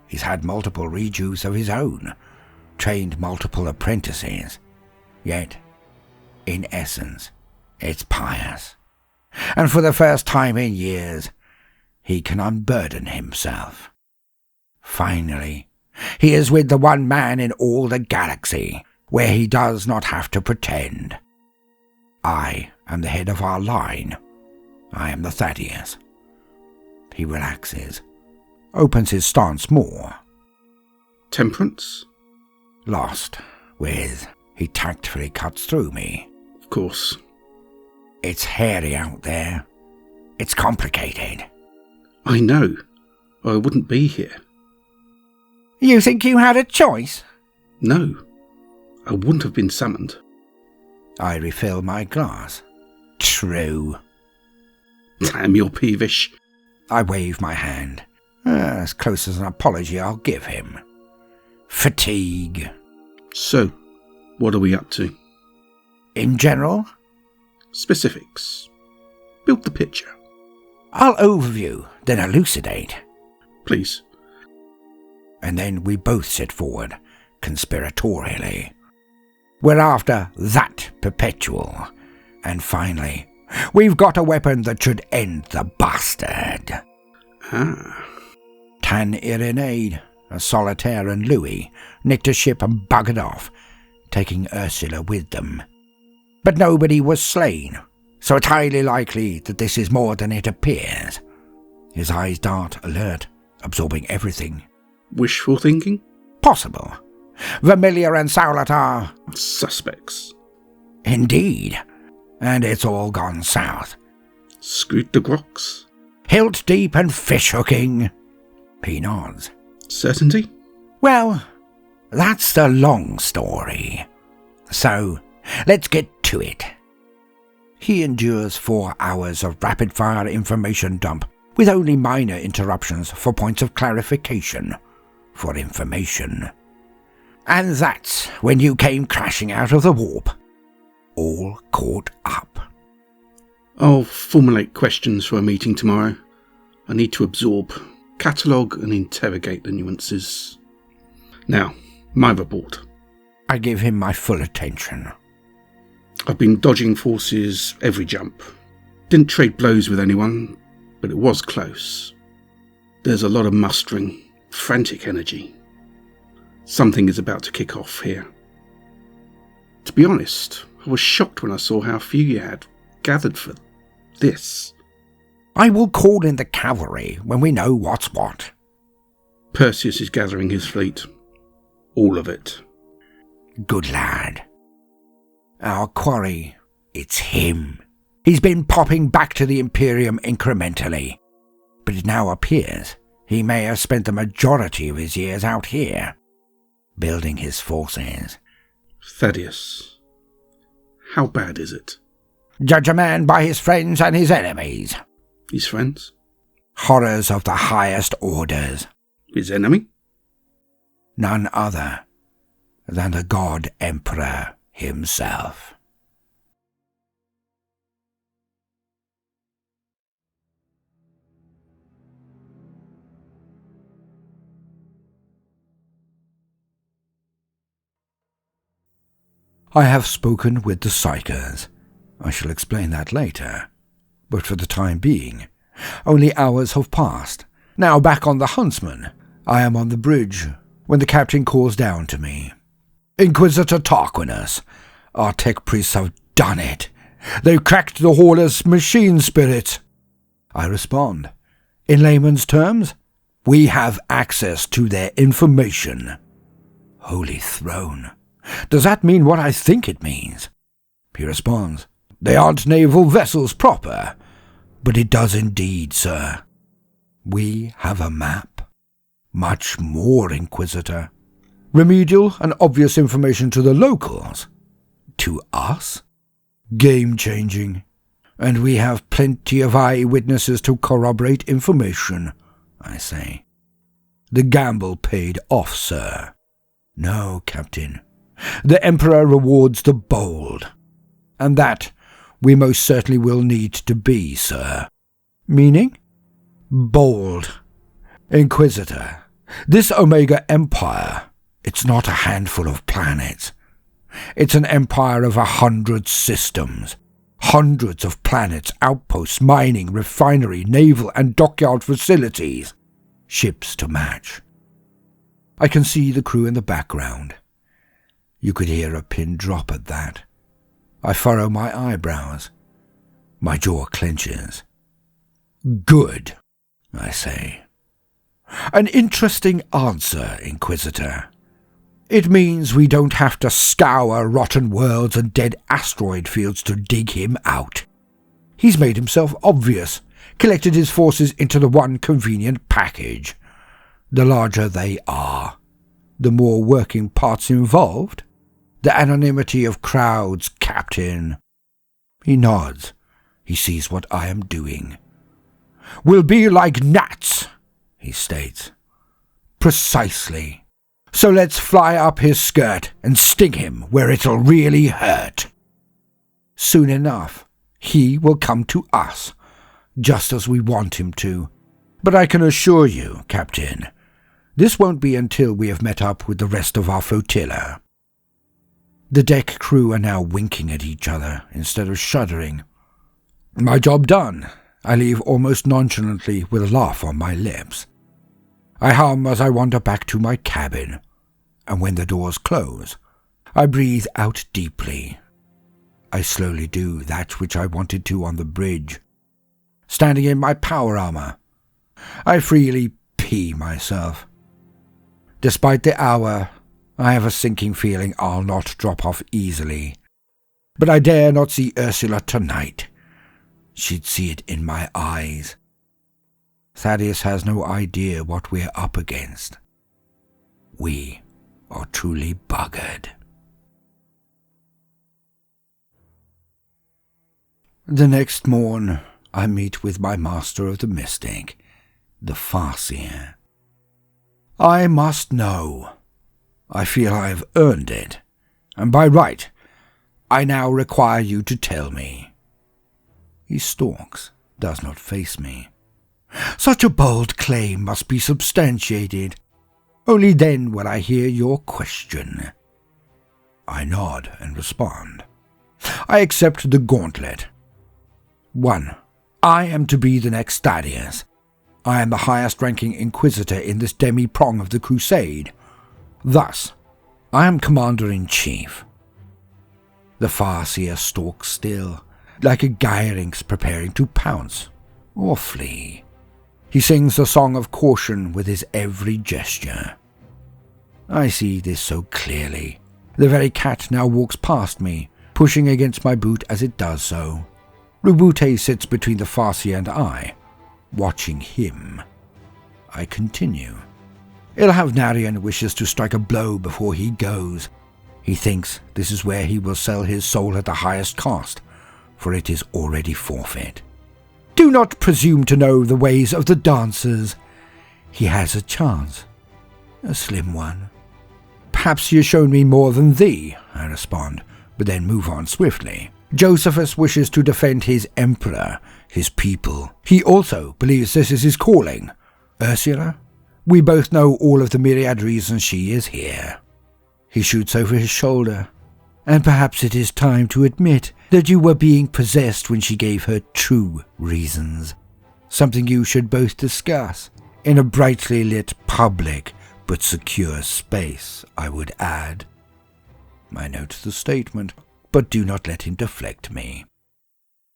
He's had multiple rejues of his own. Trained multiple apprentices. Yet, in essence, it's pious. And for the first time in years, he can unburden himself. Finally, he is with the one man in all the galaxy, where he does not have to pretend. I am the head of our line. I am the Thaddeus. He relaxes, opens his stance more. Temperance? Lost, with he tactfully cuts through me. Of course. It's hairy out there. It's complicated. I know, or I wouldn't be here. You think you had a choice? No, I wouldn't have been summoned. I refill my glass. True. Damn, you're peevish. I wave my hand. As close as an apology I'll give him. Fatigue. So, what are we up to? In general? Specifics. Build the picture. I'll overview, then elucidate. Please. And then we both sit forward, conspiratorially. We're after that perpetual. And finally, we've got a weapon that should end the bastard. Ah. Tan Irenaid, a solitaire and Louis, nicked a ship and buggered off, taking Ursula with them. But nobody was slain, so it's highly likely that this is more than it appears. His eyes dart, alert, absorbing everything. Wishful thinking? Possible. Vermilion and Saulat are... suspects. Indeed. And it's all gone south. Screwed the groks? Hilt deep and fish hooking. He nods. Certainty? Well, that's the long story. So, let's get to it. He endures 4 hours of rapid-fire information dump with only minor interruptions for points of clarification. For information. And that's when you came crashing out of the warp. All caught up. I'll formulate questions for a meeting tomorrow. I need to absorb, catalogue and interrogate the nuances. Now, my report. I give him my full attention. I've been dodging forces every jump. Didn't trade blows with anyone, but it was close. There's a lot of mustering, frantic energy. Something is about to kick off here. To be honest, I was shocked when I saw how few you had gathered for this. I will call in the cavalry when we know what's what. Perseus is gathering his fleet. All of it. Good lad. Our quarry, it's him. He's been popping back to the Imperium incrementally, but it now appears he may have spent the majority of his years out here, building his forces. Thaddeus, how bad is it? Judge a man by his friends and his enemies. His friends? Horrors of the highest orders. His enemy? None other than the God Emperor himself. I have spoken with the Psychers. I shall explain that later. But for the time being, only hours have passed. Now back on the Huntsman. I am on the bridge when the captain calls down to me. Inquisitor Tarquinus, our tech priests have done it. They've cracked the Hauler's machine spirit. I respond. In layman's terms, we have access to their information. Holy Throne. Does that mean what I think it means? He responds. They aren't naval vessels proper, but it does indeed, sir. We have a map. Much more, Inquisitor. Remedial and obvious information to the locals. To us? Game-changing. And we have plenty of eyewitnesses to corroborate information, I say. The gamble paid off, sir. No, Captain. The Emperor rewards the bold. And that we most certainly will need to be, sir. Meaning? Bold. Inquisitor, this Omega Empire, it's not a handful of planets. It's an empire of 100 systems. Hundreds of planets, outposts, mining, refinery, naval and dockyard facilities. Ships to match. I can see the crew in the background. You could hear a pin drop at that. I furrow my eyebrows. My jaw clenches. Good, I say. An interesting answer, Inquisitor. It means we don't have to scour rotten worlds and dead asteroid fields to dig him out. He's made himself obvious, collected his forces into the one convenient package. The larger they are, the more working parts involved. The anonymity of crowds, Captain. He nods. He sees what I am doing. We'll be like gnats, he states. Precisely. So let's fly up his skirt and sting him where it'll really hurt. Soon enough, he will come to us, just as we want him to. But I can assure you, Captain, this won't be until we have met up with the rest of our flotilla. The deck crew are now winking at each other instead of shuddering. My job done, I leave almost nonchalantly with a laugh on my lips. I hum as I wander back to my cabin, and when the doors close, I breathe out deeply. I slowly do that which I wanted to on the bridge. Standing in my power armor, I freely pee myself. Despite the hour, I have a sinking feeling I'll not drop off easily. But I dare not see Ursula tonight. She'd see it in my eyes. Thaddeus has no idea what we're up against. We are truly buggered. The next morn, I meet with my master of the mystic, the Farseer. I must know. I feel I have earned it, and by right, I now require you to tell me. He stalks, does not face me. Such a bold claim must be substantiated. Only then will I hear your question. I nod and respond. I accept the gauntlet. 1. I am to be the next Thaddeus. I am the highest-ranking Inquisitor in this demi-prong of the crusade. Thus, I am Commander-in-Chief. The Farseer stalks still, like a gyrinx preparing to pounce or flee. He sings the song of caution with his every gesture. I see this so clearly. The very cat now walks past me, pushing against my boot as it does so. Rubute sits between the Farseer and I, watching him. I continue. Ilhavnarian wishes to strike a blow before he goes. He thinks this is where he will sell his soul at the highest cost, for it is already forfeit. Do not presume to know the ways of the dancers. He has a chance, a slim one. Perhaps he has shown me more than thee, I respond, but then move on swiftly. Josephus wishes to defend his emperor, his people. He also believes this is his calling. Ursula, we both know all of the myriad reasons she is here. He shoots over his shoulder. And perhaps it is time to admit that you were being possessed when she gave her true reasons. Something you should both discuss in a brightly lit public but secure space, I would add. I note the statement, but do not let him deflect me.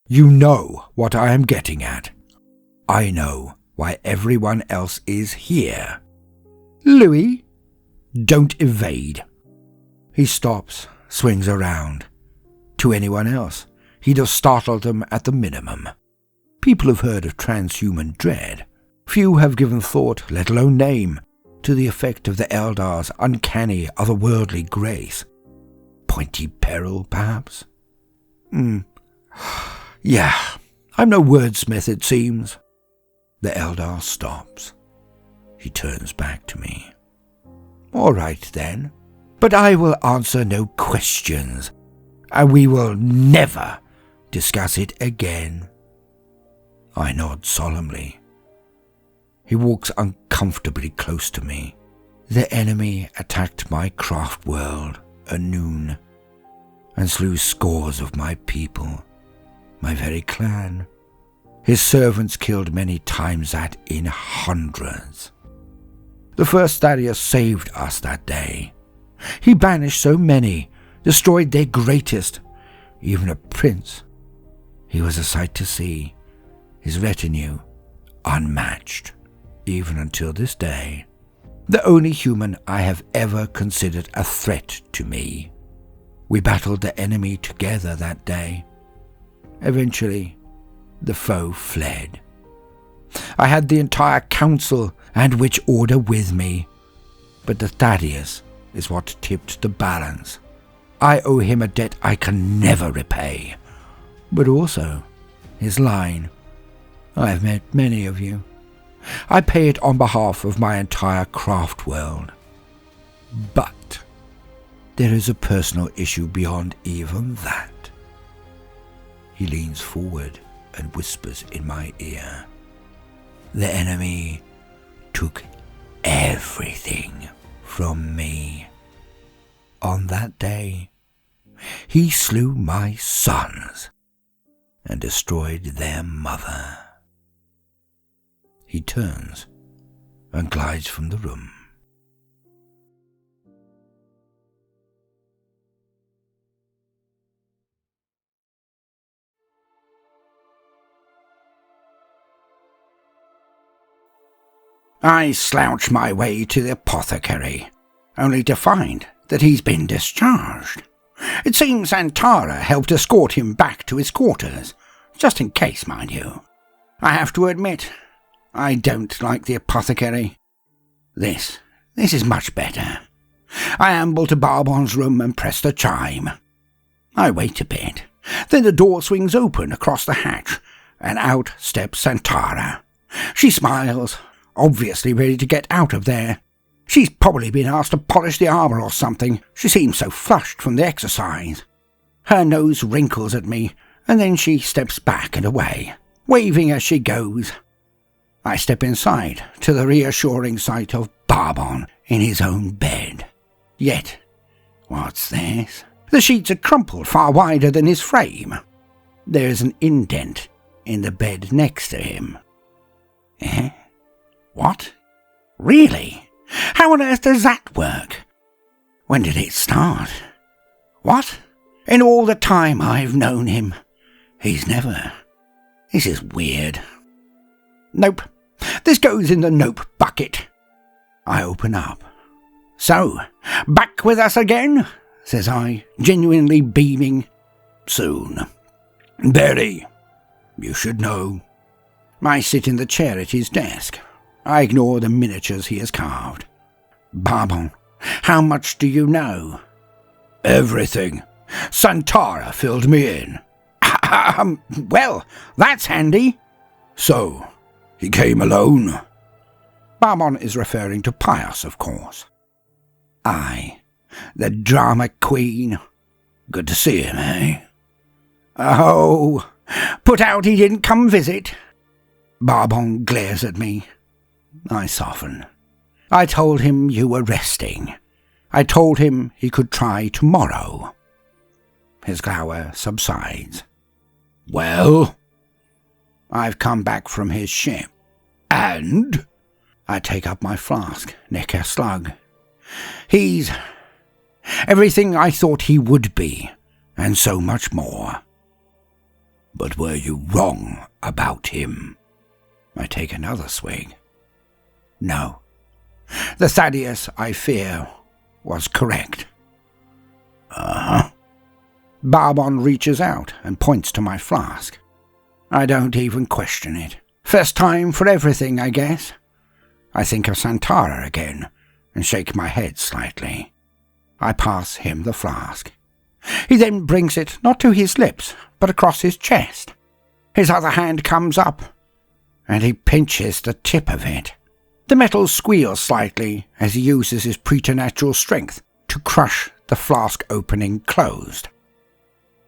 You know what I am getting at. I know why everyone else is here. Louis, don't evade. He stops, swings around. To anyone else, he'd have startled them at the minimum. People have heard of transhuman dread. Few have given thought, let alone name, to the effect of the Eldar's uncanny, otherworldly grace. Pointy peril, perhaps? Yeah, I'm no wordsmith, it seems. The Eldar stops. He turns back to me. All right, then. But I will answer no questions, and we will never discuss it again. I nod solemnly. He walks uncomfortably close to me. The enemy attacked my craft world anew, and slew scores of my people, my very clan. His servants killed many times that in hundreds. The first Thaddeus saved us that day. He banished so many, destroyed their greatest, even a prince. He was a sight to see, his retinue unmatched, even until this day. The only human I have ever considered a threat to me. We battled the enemy together that day. Eventually, the foe fled. I had the entire council and witch order with me, but the Thaddeus is what tipped the balance. I owe him a debt I can never repay, but also his line. I have met many of you. I pay it on behalf of my entire craft world. But there is a personal issue beyond even that. He leans forward and whispers in my ear. The enemy took everything from me. On that day, he slew my sons and destroyed their mother. He turns and glides from the room. I slouch my way to the apothecary, only to find that he's been discharged. It seems Antara helped escort him back to his quarters, just in case, mind you. I have to admit, I don't like the apothecary. This is much better. I amble to Barbon's room and press the chime. I wait a bit, then the door swings open across the hatch, and out steps Antara. She smiles, obviously ready to get out of there. She's probably been asked to polish the armour or something. She seems so flushed from the exercise. Her nose wrinkles at me, and then she steps back and away, waving as she goes. I step inside to the reassuring sight of Barbon in his own bed. Yet, what's this? The sheets are crumpled far wider than his frame. There's an indent in the bed next to him. Eh? What? Really? How on earth does that work? When did it start? What? In all the time I've known him, he's never... This is weird. Nope. This goes in the nope bucket. I open up. So, back with us again? Says I, genuinely beaming. Soon. Very. You should know. I sit in the chair at his desk. I ignore the miniatures he has carved. Barbon, how much do you know? Everything. Santara filled me in. Well, that's handy. So, he came alone? Baldermort is referring to Pius, of course. Aye, the drama queen. Good to see him, eh? Oh, put out he didn't come visit. Baldermort glares at me. I soften. I told him you were resting. I told him he could try tomorrow. His glower subsides. Well? I've come back from his ship. And? I take up my flask, nick a slug. He's everything I thought he would be, and so much more. But were you wrong about him? I take another swig. No. The Thaddeus, I fear, was correct. Uh-huh. Baldermort reaches out and points to my flask. I don't even question it. First time for everything, I guess. I think of Santara again and shake my head slightly. I pass him the flask. He then brings it not to his lips, but across his chest. His other hand comes up, and he pinches the tip of it. The metal squeals slightly as he uses his preternatural strength to crush the flask opening closed.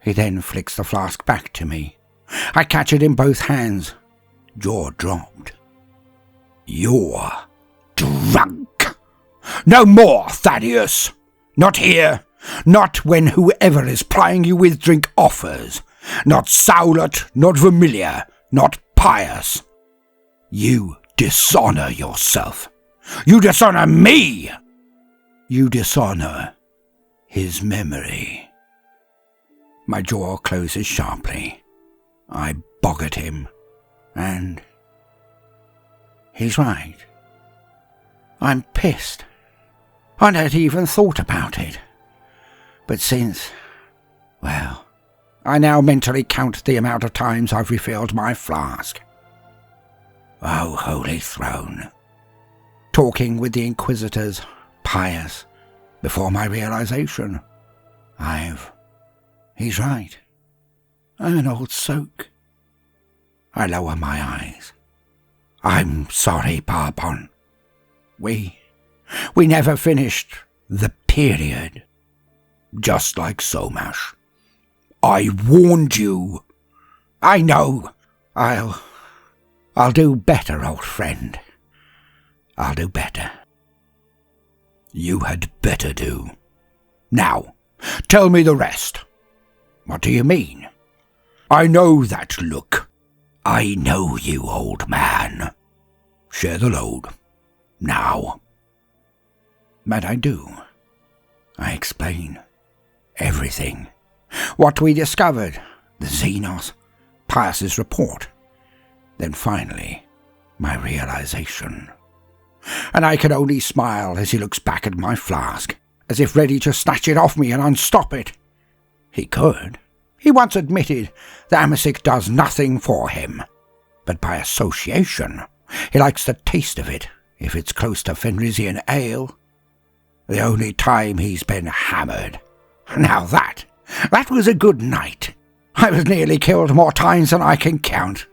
He then flicks the flask back to me. I catch it in both hands, jaw dropped. You're drunk. No more, Thaddeus. Not here. Not when whoever is plying you with drink offers. Not Sowlet, not Vermilia, not Pius. You dishonor yourself. You dishonor me. You dishonor his memory. My jaw closes sharply. I boggart him, and he's right. I'm pissed. I hadn't even thought about it. But since, well, I now mentally count the amount of times I've refilled my flask. Oh, Holy Throne. Talking with the Inquisitors, Pius, before my realization. He's right. I'm an old soak. I lower my eyes. I'm sorry, Baldermort. We never finished the period. Just like Somash. I warned you. I know. I'll do better, old friend. I'll do better. You had better do. Now, tell me the rest. What do you mean? I know that look. I know you, old man. Share the load. Now. But I do. I explain. Everything. What we discovered. The Xenos. Pius's report. Then finally, my realization. And I can only smile as he looks back at my flask, as if ready to snatch it off me and unstop it. He could. He once admitted the Amasic does nothing for him. But by association, he likes the taste of it, if it's close to Fenrisian ale. The only time he's been hammered. Now that was a good night. I was nearly killed more times than I can count.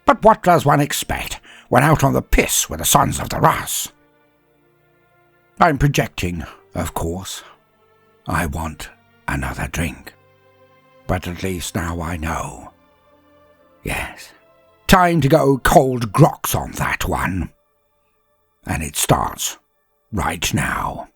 But what does one expect when out on the piss with the sons of the Ras? I'm projecting, of course. I want another drink. But at least now I know. Yes, time to go cold grox on that one. And it starts right now.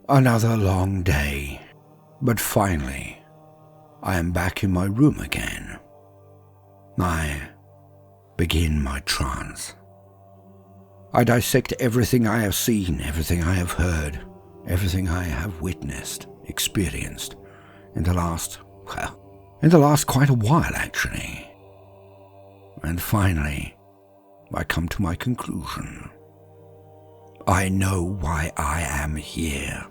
Another long day, but finally, I am back in my room again. I begin my trance. I dissect everything I have seen, everything I have heard, everything I have witnessed, experienced, in the last quite a while actually. And finally, I come to my conclusion. I know why I am here.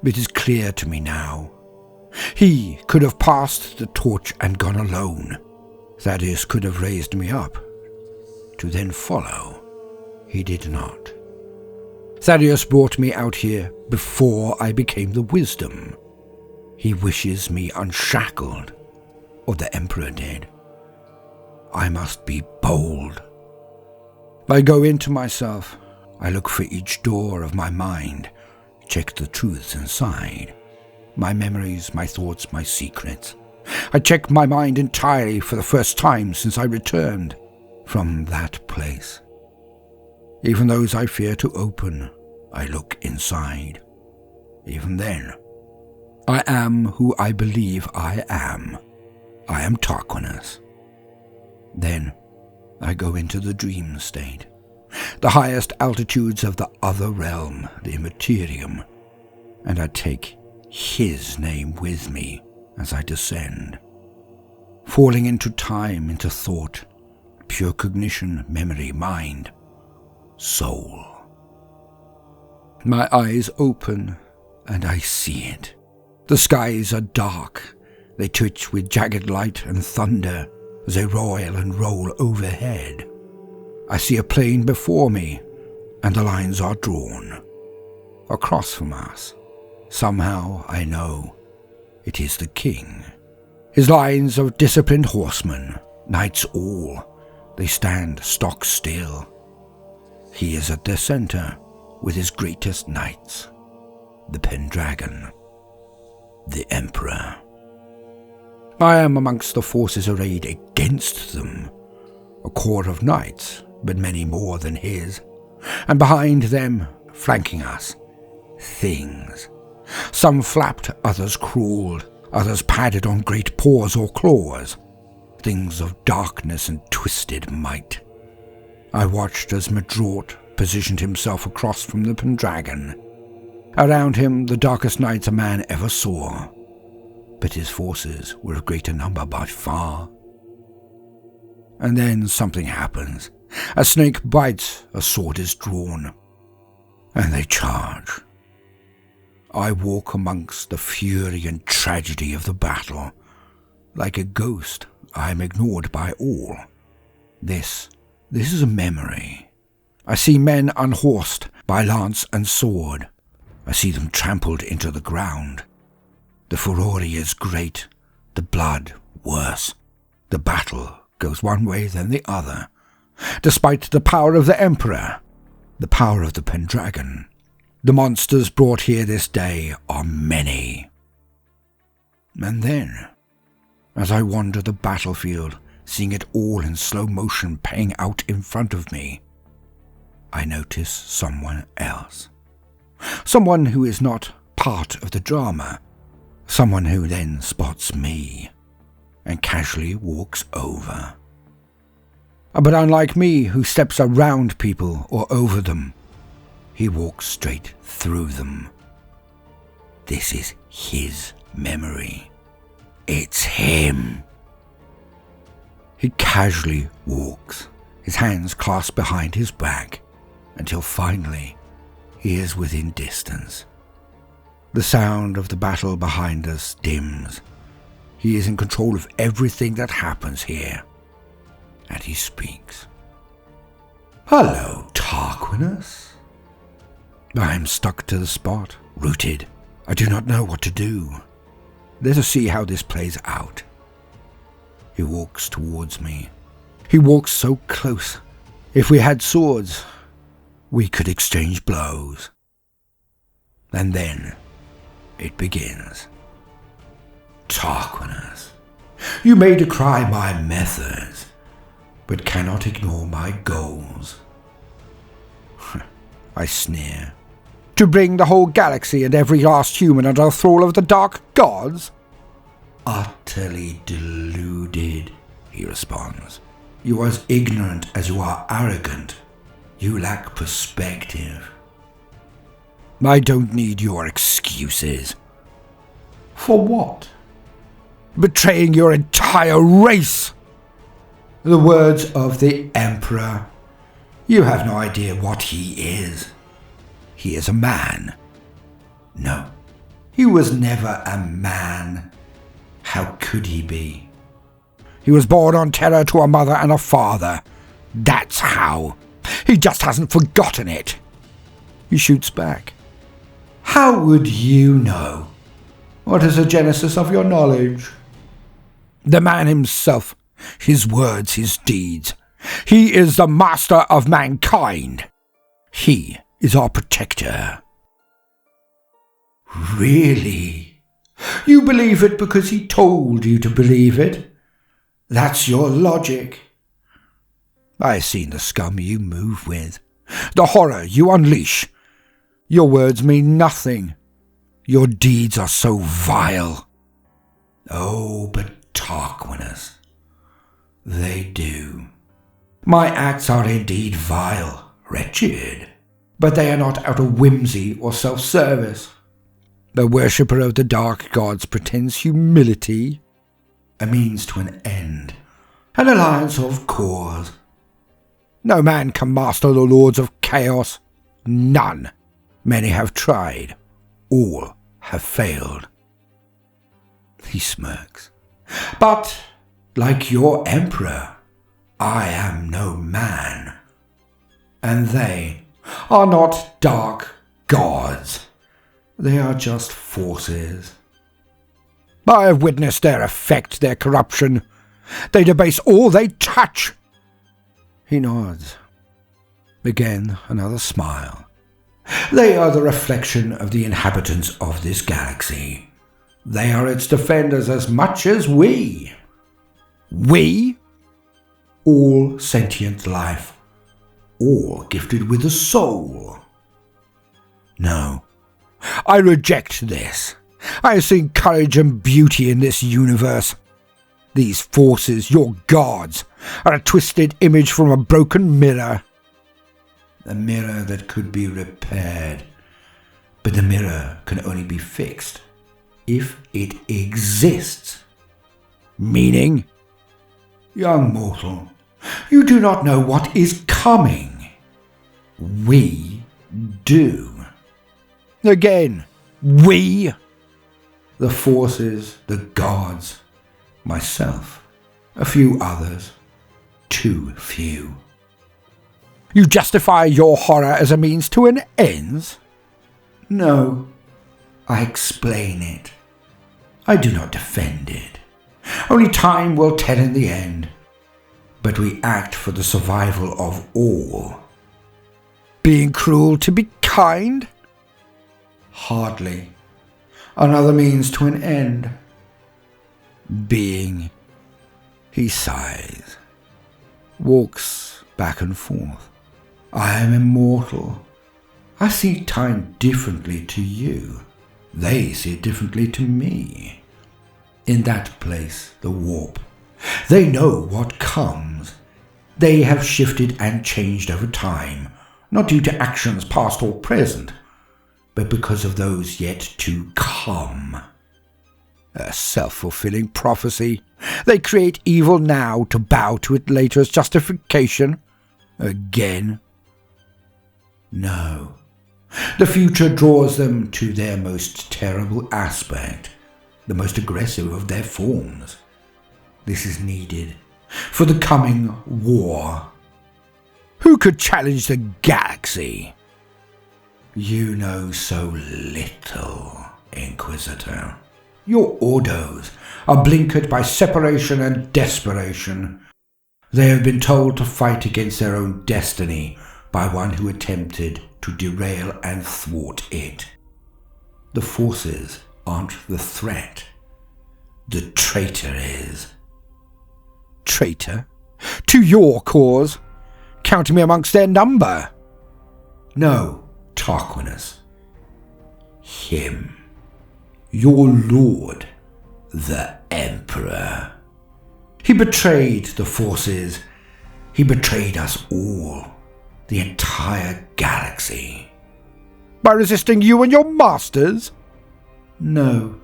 It is clear to me now. He could have passed the torch and gone alone. Thaddeus could have raised me up, to then follow. He did not. Thaddeus brought me out here before I became the wisdom. He wishes me unshackled, or the Emperor did. I must be bold. I go into myself. I look for each door of my mind, check the truths inside. My memories, my thoughts, my secrets. I check my mind entirely for the first time since I returned from that place. Even those I fear to open, I look inside. Even then, I am who I believe I am. I am Tarquinus. Then I go into the dream state, the highest altitudes of the other realm, the immaterium, and I take his name with me as I descend, falling into time, into thought, pure cognition, memory, mind, soul. My eyes open, and I see it. The skies are dark. They twitch with jagged light and thunder as they roil and roll overhead. I see a plain before me, and the lines are drawn. Across from us, somehow I know it is the king. His lines of disciplined horsemen, knights all, they stand stock still. He is at their center with his greatest knights, the Pendragon, the Emperor. I am amongst the forces arrayed against them, a corps of knights, but many more than his, and behind them, flanking us, things. Some flapped, others crawled, others padded on great paws or claws, things of darkness and twisted might. I watched as Madraut positioned himself across from the Pendragon. Around him, the darkest knights a man ever saw, but his forces were of greater number by far. And then something happens. A snake bites, a sword is drawn, and they charge. I walk amongst the fury and tragedy of the battle. Like a ghost, I am ignored by all. This is a memory. I see men unhorsed by lance and sword. I see them trampled into the ground. The furore is great, the blood worse. The battle goes one way then the other. Despite the power of the Emperor, the power of the Pendragon, the monsters brought here this day are many. And then, as I wander the battlefield, seeing it all in slow motion playing out in front of me, I notice someone else. Someone who is not part of the drama. Someone who then spots me and casually walks over. But unlike me, who steps around people or over them, he walks straight through them. This is his memory. It's him. He casually walks, his hands clasped behind his back, until finally he is within distance. The sound of the battle behind us dims. He is in control of everything that happens here. And he speaks. "Hello, Tarquinus." I am stuck to the spot, rooted. I do not know what to do. Let us see how this plays out. He walks towards me. He walks so close. If we had swords, we could exchange blows. And then it begins. "Tarquinus, you may decry my methods, but cannot ignore my goals." I sneer. "To bring the whole galaxy and every last human under the thrall of the dark gods?" "Utterly deluded," he responds. "You are as ignorant as you are arrogant. You lack perspective." "I don't need your excuses." "For what?" "Betraying your entire race." "The words of the Emperor. You have no idea what he is. He is a man." "No, he was never a man. How could he be?" He was born on terror to a mother and a father. That's how. He just hasn't forgotten it. He shoots back. How would you know? What is the genesis of your knowledge? The man himself, his words, his deeds. He is the master of mankind. He is our protector. Really? You believe it because he told you to believe it? That's your logic. I've seen the scum you move with, the horror you unleash. Your words mean nothing. Your deeds are so vile. Oh, but Tarquinus, they do. My acts are indeed vile, wretched, but they are not out of whimsy or self-service. The worshipper of the dark gods pretends humility, a means to an end, an alliance of cause. No man can master the lords of chaos. None. Many have tried. All have failed. He smirks. But, like your emperor, I am no man. And they are not dark gods. They are just forces. I have witnessed their effect, their corruption. They debase all they touch. He nods. Again, another smile. They are the reflection of the inhabitants of this galaxy. They are its defenders as much as we. We? All sentient life. All gifted with a soul. No, I reject this. I have seen courage and beauty in this universe. These forces, your gods, are a twisted image from a broken mirror. A mirror that could be repaired. But the mirror can only be fixed if it exists. Meaning? Young mortal, you do not know what is coming. We do. Again, we. The forces, the gods, myself, a few others, too few. You justify your horror as a means to an end? No, I explain it. I do not defend it. Only time will tell in the end. But we act for the survival of all. Being cruel to be kind? Hardly. Another means to an end. Being. He sighs. Walks back and forth. I am immortal. I see time differently to you. They see it differently to me. In that place, the warp. They know what comes. They have shifted and changed over time, not due to actions past or present, but because of those yet to come. A self-fulfilling prophecy. They create evil now to bow to it later as justification. Again. No. The future draws them to their most terrible aspect, the most aggressive of their forms. This is needed for the coming war. Who could challenge the galaxy? You know so little, Inquisitor. Your Ordos are blinkered by separation and desperation. They have been told to fight against their own destiny by one who attempted to derail and thwart it. The forces aren't the threat. The traitor is. Traitor? To your cause? Count me amongst their number. No, Tarquinus. Him. Your lord, the Emperor. He betrayed the forces. He betrayed us all. The entire galaxy. By resisting you and your masters? No.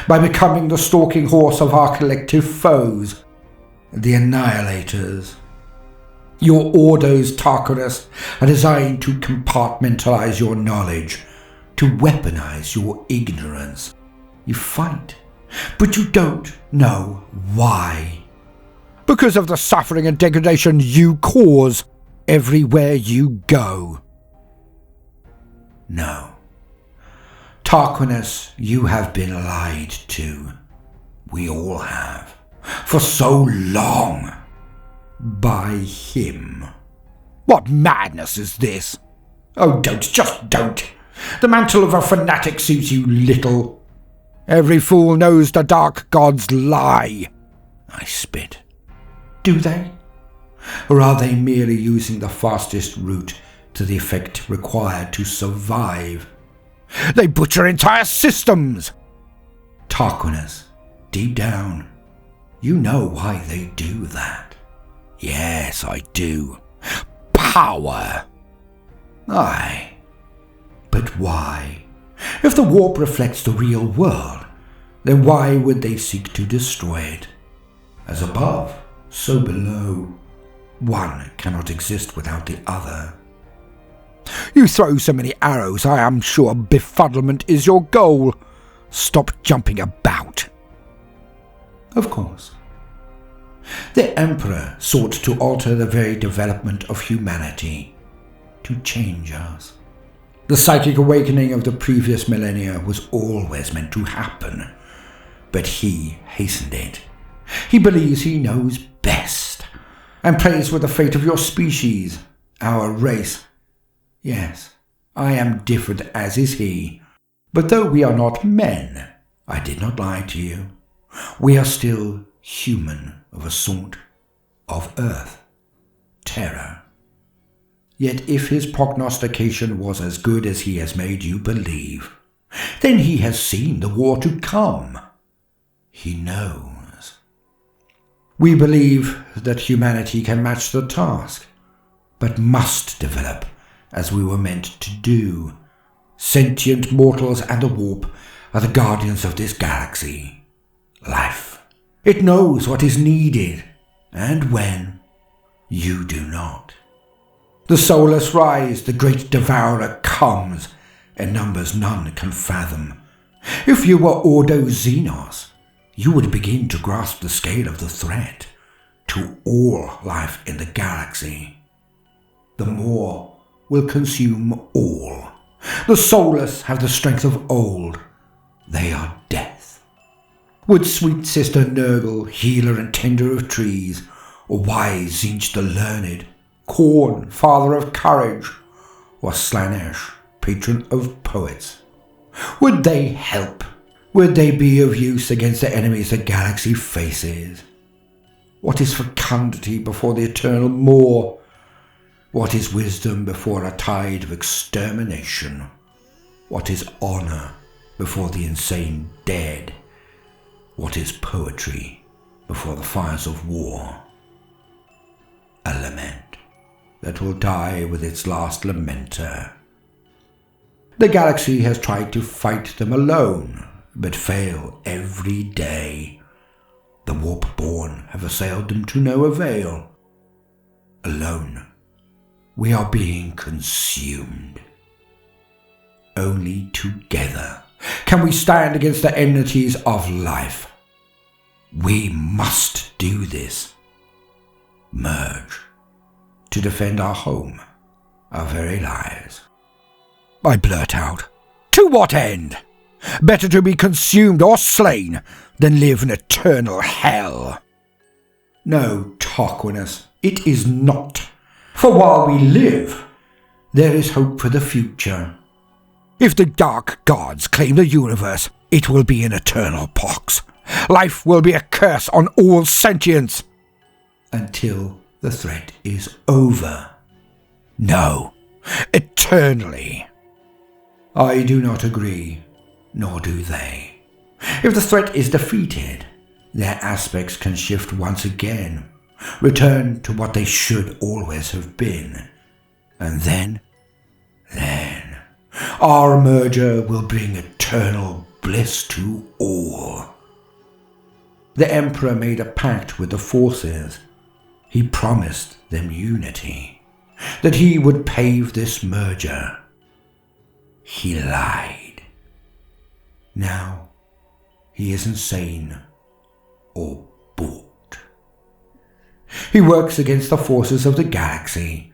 By becoming the stalking horse of our collective foes. The Annihilators. Your Ordos, Tarquinus, are designed to compartmentalize your knowledge, to weaponize your ignorance. You fight, but you don't know why. Because of the suffering and degradation you cause everywhere you go. No. Tarquinus, you have been lied to. We all have. For so long. By him. What madness is this? Oh, just don't. The mantle of a fanatic suits you little. Every fool knows the dark gods lie. I spit. Do they? Or are they merely using the fastest route to the effect required to survive? They butcher entire systems! Tarquinus, deep down, you know why they do that. Yes, I do. Power. Aye. But why? If the warp reflects the real world, then why would they seek to destroy it? As above, so below. One cannot exist without the other. You throw so many arrows, I am sure befuddlement is your goal. Stop jumping about. Of course. The Emperor sought to alter the very development of humanity, to change us. The psychic awakening of the previous millennia was always meant to happen, but he hastened it. He believes he knows best, and plays with the fate of your species, our race. Yes, I am different, as is he, but though we are not men, I did not lie to you. We are still human of a sort, of earth, terror. Yet if his prognostication was as good as he has made you believe, then he has seen the war to come. He knows. We believe that humanity can match the task, but must develop as we were meant to do. Sentient mortals and the warp are the guardians of this galaxy. Life. It knows what is needed, and when. You do not. The soulless rise, the great devourer comes, in numbers none can fathom. If you were Ordo Xenos, you would begin to grasp the scale of the threat to all life in the galaxy. The Maw will consume all. The soulless have the strength of old. They are death. Would sweet sister Nurgle, healer and tender of trees, or wise Zinch the learned, Khorne, father of courage, or Slanesh, patron of poets, would they help? Would they be of use against the enemies the galaxy faces? What is fecundity before the eternal Maw? What is wisdom before a tide of extermination? What is honor before the insane dead? What is poetry before the fires of war? A lament that will die with its last lamenter. The galaxy has tried to fight them alone, but fail every day. The warp-born have assailed them to no avail. Alone, we are being consumed. Only together can we stand against the enmities of life. We must do this. Merge. To defend our home, our very lives. I blurt out, to what end? Better to be consumed or slain than live in eternal hell. No, Tarquinus, it is not. For while we live, there is hope for the future. If the dark gods claim the universe, it will be an eternal pox. Life will be a curse on all sentience. Until the threat is over. No, eternally. I do not agree, nor do they. If the threat is defeated, their aspects can shift once again, return to what they should always have been. And then, our merger will bring eternal bliss to all. The Emperor made a pact with the forces. He promised them unity, that he would pave this merger. He lied. Now he is insane or bought. He works against the forces of the galaxy.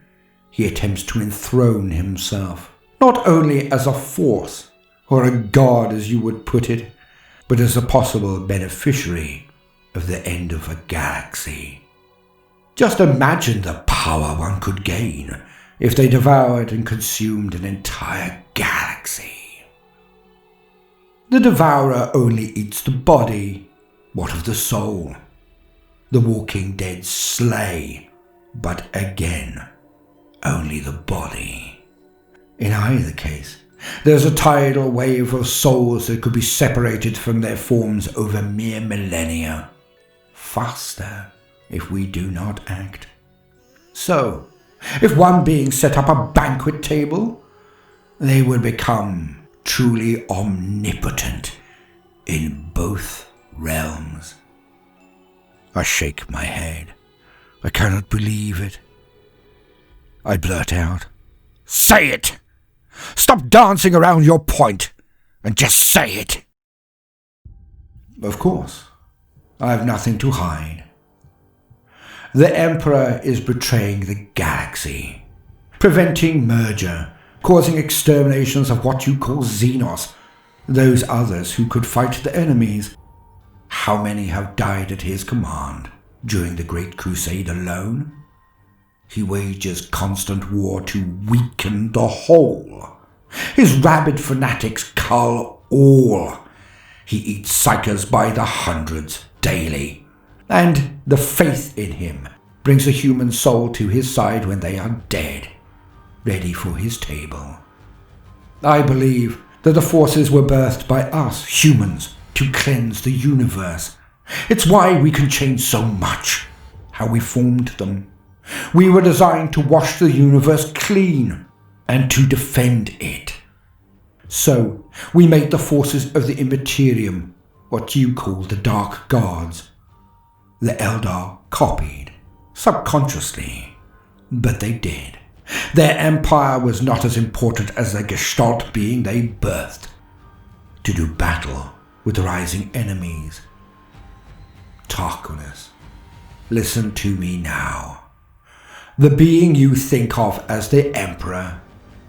He attempts to enthrone himself, not only as a force, or a god as you would put it, but as a possible beneficiary of the end of a galaxy. Just imagine the power one could gain if they devoured and consumed an entire galaxy. The devourer only eats the body. What of the soul? The walking dead slay, but again, only the body. In either case, there's a tidal wave of souls that could be separated from their forms over mere millennia. Faster, if we do not act. So, if one being set up a banquet table, they would become truly omnipotent in both realms. I shake my head. I cannot believe it. I blurt out, "Say it! Stop dancing around your point and just say it!" Of course, I have nothing to hide. The Emperor is betraying the galaxy, preventing merger, causing exterminations of what you call Xenos, those others who could fight the enemies. How many have died at his command during the Great Crusade alone? He wages constant war to weaken the whole. His rabid fanatics cull all. He eats psychers by the hundreds daily. And the faith in him brings a human soul to his side when they are dead, ready for his table. I believe that the forces were birthed by us, humans, to cleanse the universe. It's why we can change so much, how we formed them. We were designed to wash the universe clean and to defend it. So we made the forces of the Immaterium, what you call the Dark Gods. The Eldar copied, subconsciously, but they did. Their empire was not as important as the Gestalt being they birthed, to do battle with rising enemies. Tarquinus, listen to me now. The being you think of as the Emperor,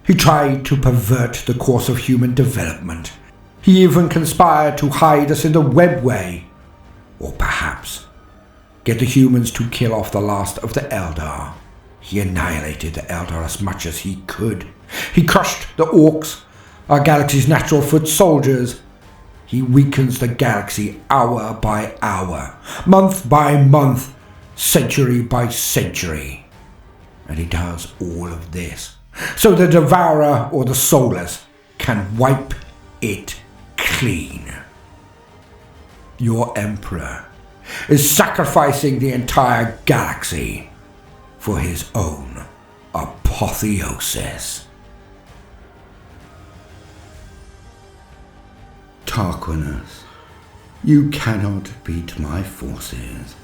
he tried to pervert the course of human development. He even conspired to hide us in the webway, or perhaps get the humans to kill off the last of the Eldar. He annihilated the Eldar as much as he could. He crushed the Orcs, our galaxy's natural foot soldiers. He weakens the galaxy hour by hour, month by month, century by century. And he does all of this so the Devourer or the Soulless can wipe it clean. Your Emperor is sacrificing the entire galaxy for his own apotheosis. Tarquinus, you cannot beat my forces.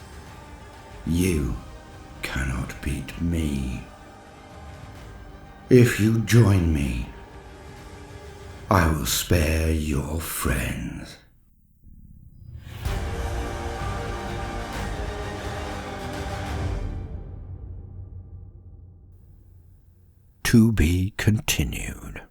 You cannot beat me. If you join me, I will spare your friends. To be continued.